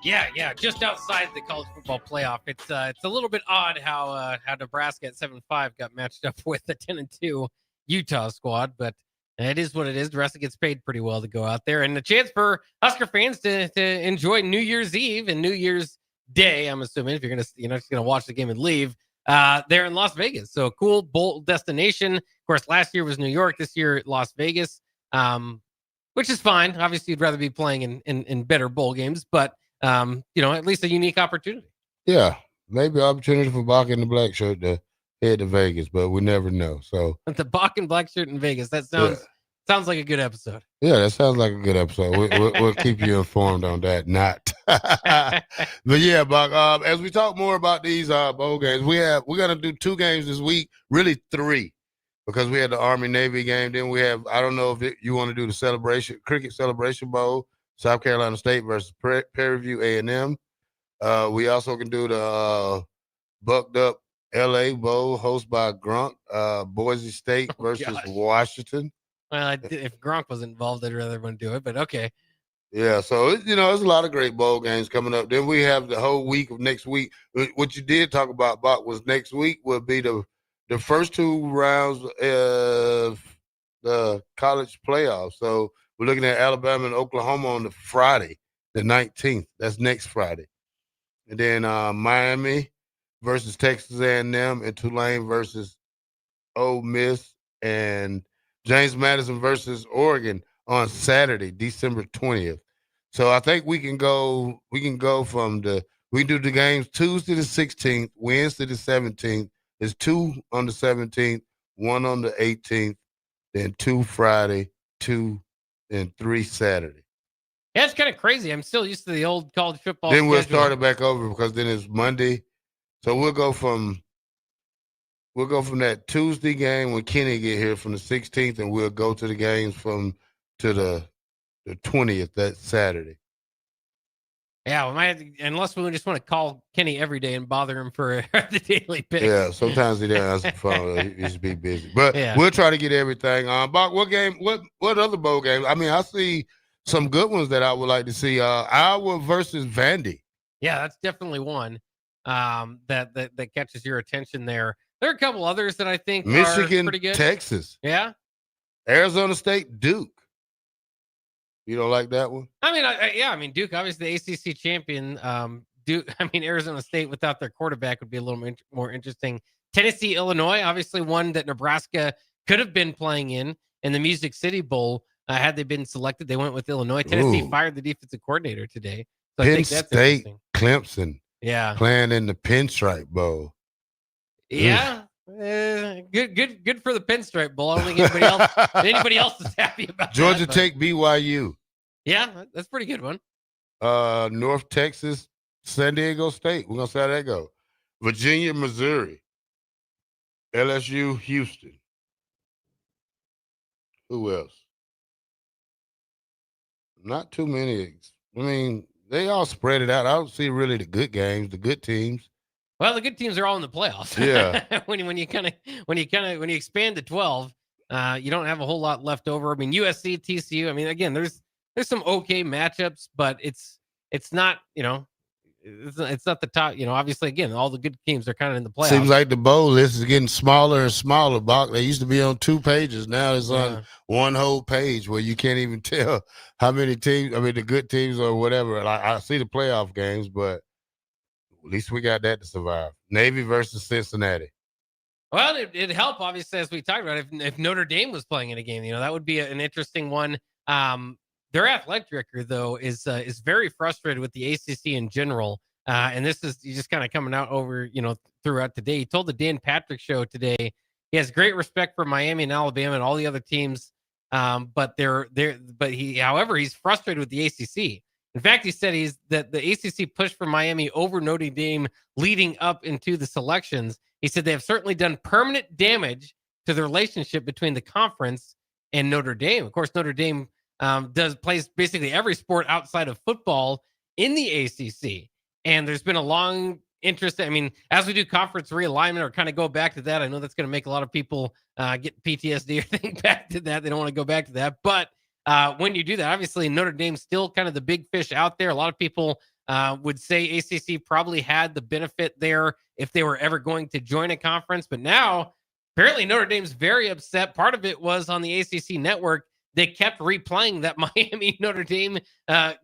Yeah, just outside the college football playoff. It's a little bit odd how Nebraska at 7-5 got matched up with the 10-2 Utah squad, but it is what it is. Nebraska gets paid pretty well to go out there, and the chance for Husker fans to enjoy New Year's Eve and New Year's Day. I'm assuming if you're just gonna watch the game and leave. They're in Las Vegas, so a cool bowl destination. Of course, last year was New York. This year, Las Vegas. Which is fine. Obviously, you'd rather be playing in better bowl games, but at least a unique opportunity. Yeah, maybe an opportunity for Bock and the Blackshirt to head to Vegas, but we never know. So the Bock and Blackshirt in Vegas. That sounds like a good episode. Yeah, that sounds like a good episode. We'll keep you informed on that. But yeah, Bock. As we talk more about these bowl games, we're gonna do 2 games this week, really 3. Because we had the Army-Navy game. Then we have, I don't know if you want to do the Cricket Celebration Bowl, South Carolina State versus Prairie View A&M. We also can do the Bucked Up LA Bowl, hosted by Gronk, Boise State versus Washington. Well, if Gronk was involved, I'd rather want to do it, but okay. Yeah, so, there's a lot of great bowl games coming up. Then we have the whole week of next week. What you did talk about, Bock, was next week will be the first 2 rounds of the college playoffs. So we're looking at Alabama and Oklahoma on the Friday, the 19th. That's next Friday. And then Miami versus Texas A&M and Tulane versus Ole Miss and James Madison versus Oregon on Saturday, December 20th. So I think we can go from we do the games Tuesday the 16th, Wednesday the 17th. There's 2 on the 17th, 1 on the 18th, then 2 Friday, 2 and 3 Saturday. Yeah, it's kind of crazy. I'm still used to the old college football. Then we'll start it back over because then it's Monday. So we'll go from that Tuesday game when Kenny get here from the 16th, and we'll go to the games to the 20th that Saturday. Yeah, unless we just want to call Kenny every day and bother him for the daily picks. Yeah, sometimes he doesn't answer the phone. He just be busy. But we'll try to get everything on. Bock, what other bowl games? I mean, I see some good ones that I would like to see. Iowa versus Vandy. Yeah, that's definitely one that catches your attention there. There are a couple others that I think Michigan, are pretty good. Texas. Yeah. Arizona State, Duke. You don't like that one? I mean, Duke, obviously the ACC champion. Duke, Arizona State without their quarterback would be a little more interesting. Tennessee, Illinois, obviously one that Nebraska could have been playing in the Music City Bowl. Had they been selected, they went with Illinois. Tennessee fired the defensive coordinator today. So Penn I think that's State, interesting. Clemson. Yeah. Playing in the Pinstripe Bowl. Yeah. Good for the Pinstripe Bowl. I don't think anybody else is happy about Georgia that, Tech, BYU. Yeah, that's a pretty good one. North Texas, San Diego State. We're going to see how that go. Virginia, Missouri. LSU, Houston. Who else? Not too many. I mean, they all spread it out. I don't see really the good games, the good teams. Well, the good teams are all in the playoffs. Yeah. when you expand to 12, you don't have a whole lot left over. I mean, USC, TCU. I mean, again, there's some okay matchups, but it's not, it's not the top. Obviously, again, all the good teams are kind of in the playoffs. Seems like the bowl list is getting smaller and smaller, Bock. They used to be on 2 pages. Now it's on one whole page where you can't even tell how many teams, the good teams or whatever. I see the playoff games, but at least we got that to survive. Navy versus Cincinnati. Well, it'd help, obviously, as we talked about, if Notre Dame was playing in a game. That would be an interesting one. Their athletic director, though, is very frustrated with the ACC in general. And this is just kind of coming out over, throughout today. He told the Dan Patrick Show today he has great respect for Miami and Alabama and all the other teams. But however, he's frustrated with the ACC. In fact, he said that the ACC pushed for Miami over Notre Dame leading up into the selections. He said they have certainly done permanent damage to the relationship between the conference and Notre Dame. Of course, Notre Dame plays basically every sport outside of football in the ACC. And there's been a long interest. I mean, as we do conference realignment or kind of go back to that, I know that's going to make a lot of people get PTSD or think back to that. They don't want to go back to that. But when you do that, obviously Notre Dame's still kind of the big fish out there. A lot of people would say ACC probably had the benefit there if they were ever going to join a conference. But now, apparently Notre Dame's very upset. Part of it was on the ACC network. They kept replaying that Miami-Notre Dame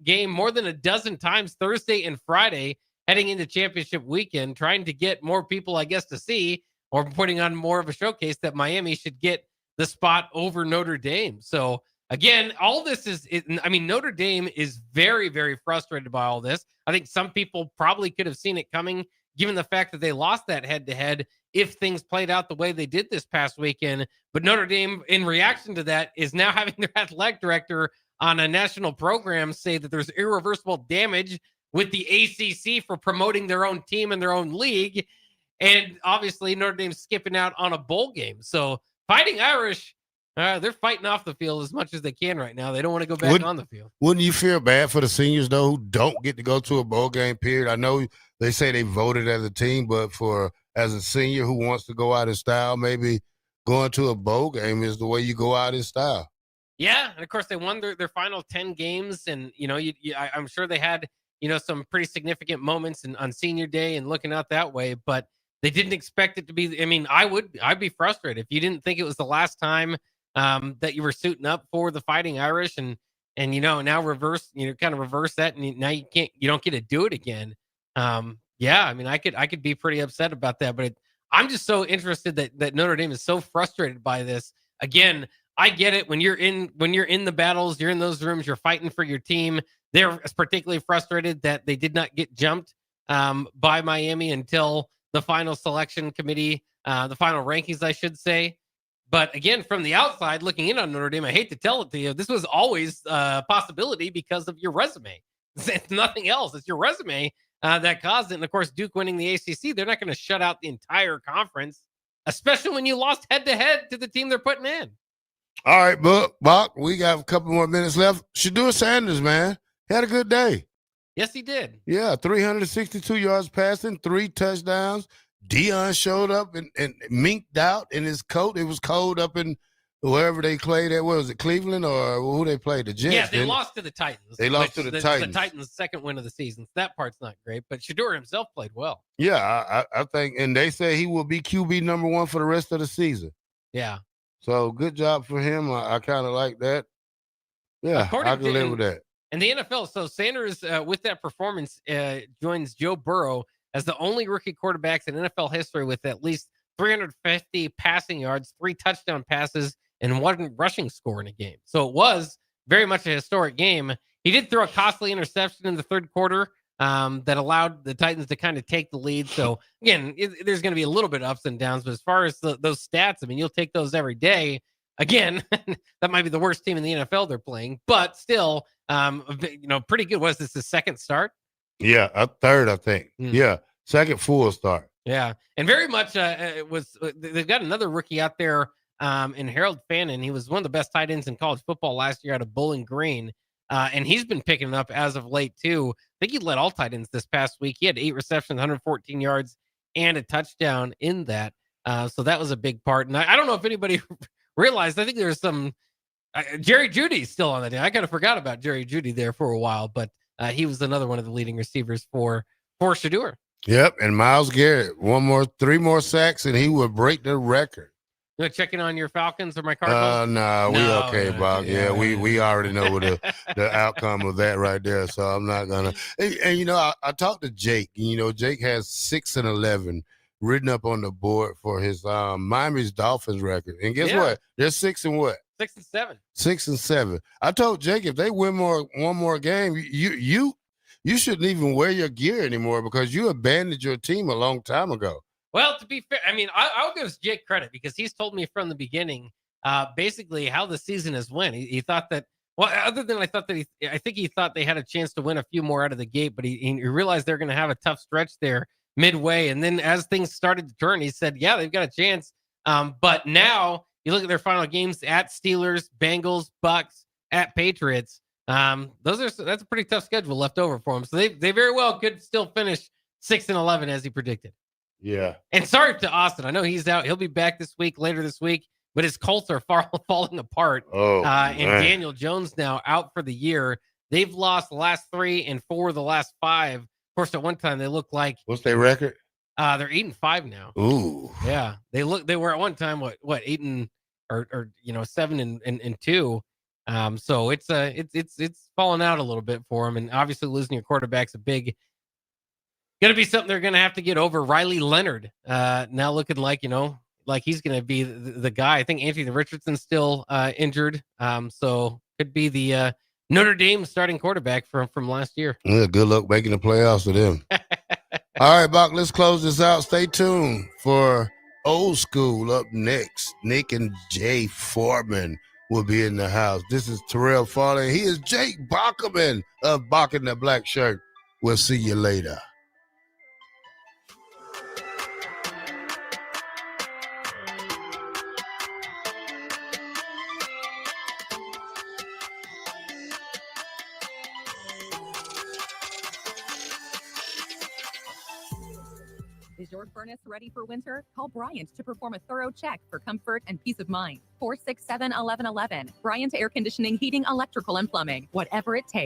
game more than a dozen times Thursday and Friday heading into championship weekend, trying to get more people, I guess, to see or putting on more of a showcase that Miami should get the spot over Notre Dame. So, again, all this Notre Dame is very, very frustrated by all this. I think some people probably could have seen it coming, given the fact that they lost that head-to-head if things played out the way they did this past weekend. But Notre Dame, in reaction to that, is now having their athletic director on a national program say that there's irreversible damage with the ACC for promoting their own team and their own league. And obviously, Notre Dame's skipping out on a bowl game. So Fighting Irish, they're fighting off the field as much as they can right now. They don't want to go back on the field. Wouldn't you feel bad for the seniors, though, who don't get to go to a bowl game, period? I know they say they voted as a team, but as a senior who wants to go out in style, maybe going to a bowl game is the way you go out in style. Yeah, and of course they won their final 10 games, and I'm sure they had some pretty significant moments on senior day and looking out that way, but they didn't expect it to be. I mean, I'd be frustrated if you didn't think it was the last time that you were suiting up for the Fighting Irish, and now reverse that, and now you don't get to do it again. Yeah, I mean, I could be pretty upset about that, but I'm just so interested that Notre Dame is so frustrated by this. Again, I get it. When you're in the battles, you're in those rooms, you're fighting for your team. They're particularly frustrated that they did not get jumped by Miami until the final selection committee, the final rankings, I should say. But again, from the outside looking in on Notre Dame, I hate to tell it to you, this was always a possibility because of your resume. It's nothing else. It's your resume that caused it. And of course, Duke winning the ACC, they're not going to shut out the entire conference, especially when you lost head-to-head to the team they're putting in. All right, Bock, we got a couple more minutes left. Shedeur Sanders, man, he had a good day. Yes, he did. Yeah, 362 yards passing, 3 touchdowns. Deion showed up and minked out in his coat. It was cold up in wherever they played at. What was it, Cleveland or who they played? The Jets. Yeah, they lost to the Titans. They lost to the Titans. The Titans' second win of the season. That part's not great, but Shedeur himself played well. Yeah, I think, and they say he will be QB number 1 for the rest of the season. Yeah. So good job for him. I kind of like that. Yeah, I can live with that. And the NFL, so Sanders, with that performance, joins Joe Burrow as the only rookie quarterbacks in NFL history with at least 350 passing yards, 3 touchdown passes, and 1 rushing score in a game. So it was very much a historic game. He did throw a costly interception in the third quarter that allowed the Titans to kind of take the lead. So, again, there's going to be a little bit of ups and downs. But as far as those stats, I mean, you'll take those every day. Again, that might be the worst team in the NFL they're playing. But still, pretty good. Was this his second start? Yeah, a third, I think. Yeah, second full start. Yeah, and very much they've got another rookie out there in Harold Fannin. He was one of the best tight ends in college football last year out of Bowling Green, and he's been picking it up as of late too. I think he led all tight ends this past week. He had 8 receptions, 114 yards, and a touchdown in that. So that was a big part. And I don't know if anybody realized, I think there's some Jerry Jeudy's still on the team. I kind of forgot about Jerry Jeudy there for a while, but he was another one of the leading receivers for Shedeur. Yep, and Myles Garrett, 3 more sacks, and he would break the record. You checking on your Falcons or my Cardinals? No, we okay, Bob. Yeah, we already know what the outcome of that right there, so I'm not gonna. And I talked to Jake. Jake has 6-11 written up on the board for his Miami's Dolphins record, and guess what? They're 6 and what? 6 and 7. 6 and 7. I told Jake if they win one more game, you shouldn't even wear your gear anymore because you abandoned your team a long time ago. Well, to be fair, I mean, I'll give Jake credit because he's told me from the beginning, basically how the season has went. He thought that, other than I think he thought they had a chance to win a few more out of the gate, but he realized they're going to have a tough stretch there midway. And then as things started to turn, he said, yeah, they've got a chance. But now you look at their final games at Steelers, Bengals, Bucks, at Patriots. That's a pretty tough schedule left over for them. So they very well could still finish 6-11 as he predicted. Yeah. And sorry to Austin. I know he's out. He'll be back later this week, but his Colts are falling apart. And Daniel Jones now out for the year. They've lost the last 3 and 4 of the last 5. Of course, at one time they looked like, what's their record? They're 8-5 now. Ooh. Yeah. They were at one time, 8 or 7 and 2. So it's falling out a little bit for him, and obviously losing your quarterback's going to be something they're going to have to get over. Riley Leonard, now looking like he's going to be the guy. I think Anthony Richardson's still injured, so could be the Notre Dame starting quarterback from last year. Yeah, good luck making the playoffs with them. All right, Bach, let's close this out. Stay tuned for Old School up next. Nick and Jay Foreman will be in the house. This is Terrell Farley. He is Jake Bockerman of Bock The Blackshirt. We'll see you later. Is your furnace ready for winter? Call Bryant to perform a thorough check for comfort and peace of mind. 467-1111. Bryant Air Conditioning, Heating, Electrical, and Plumbing. Whatever it takes.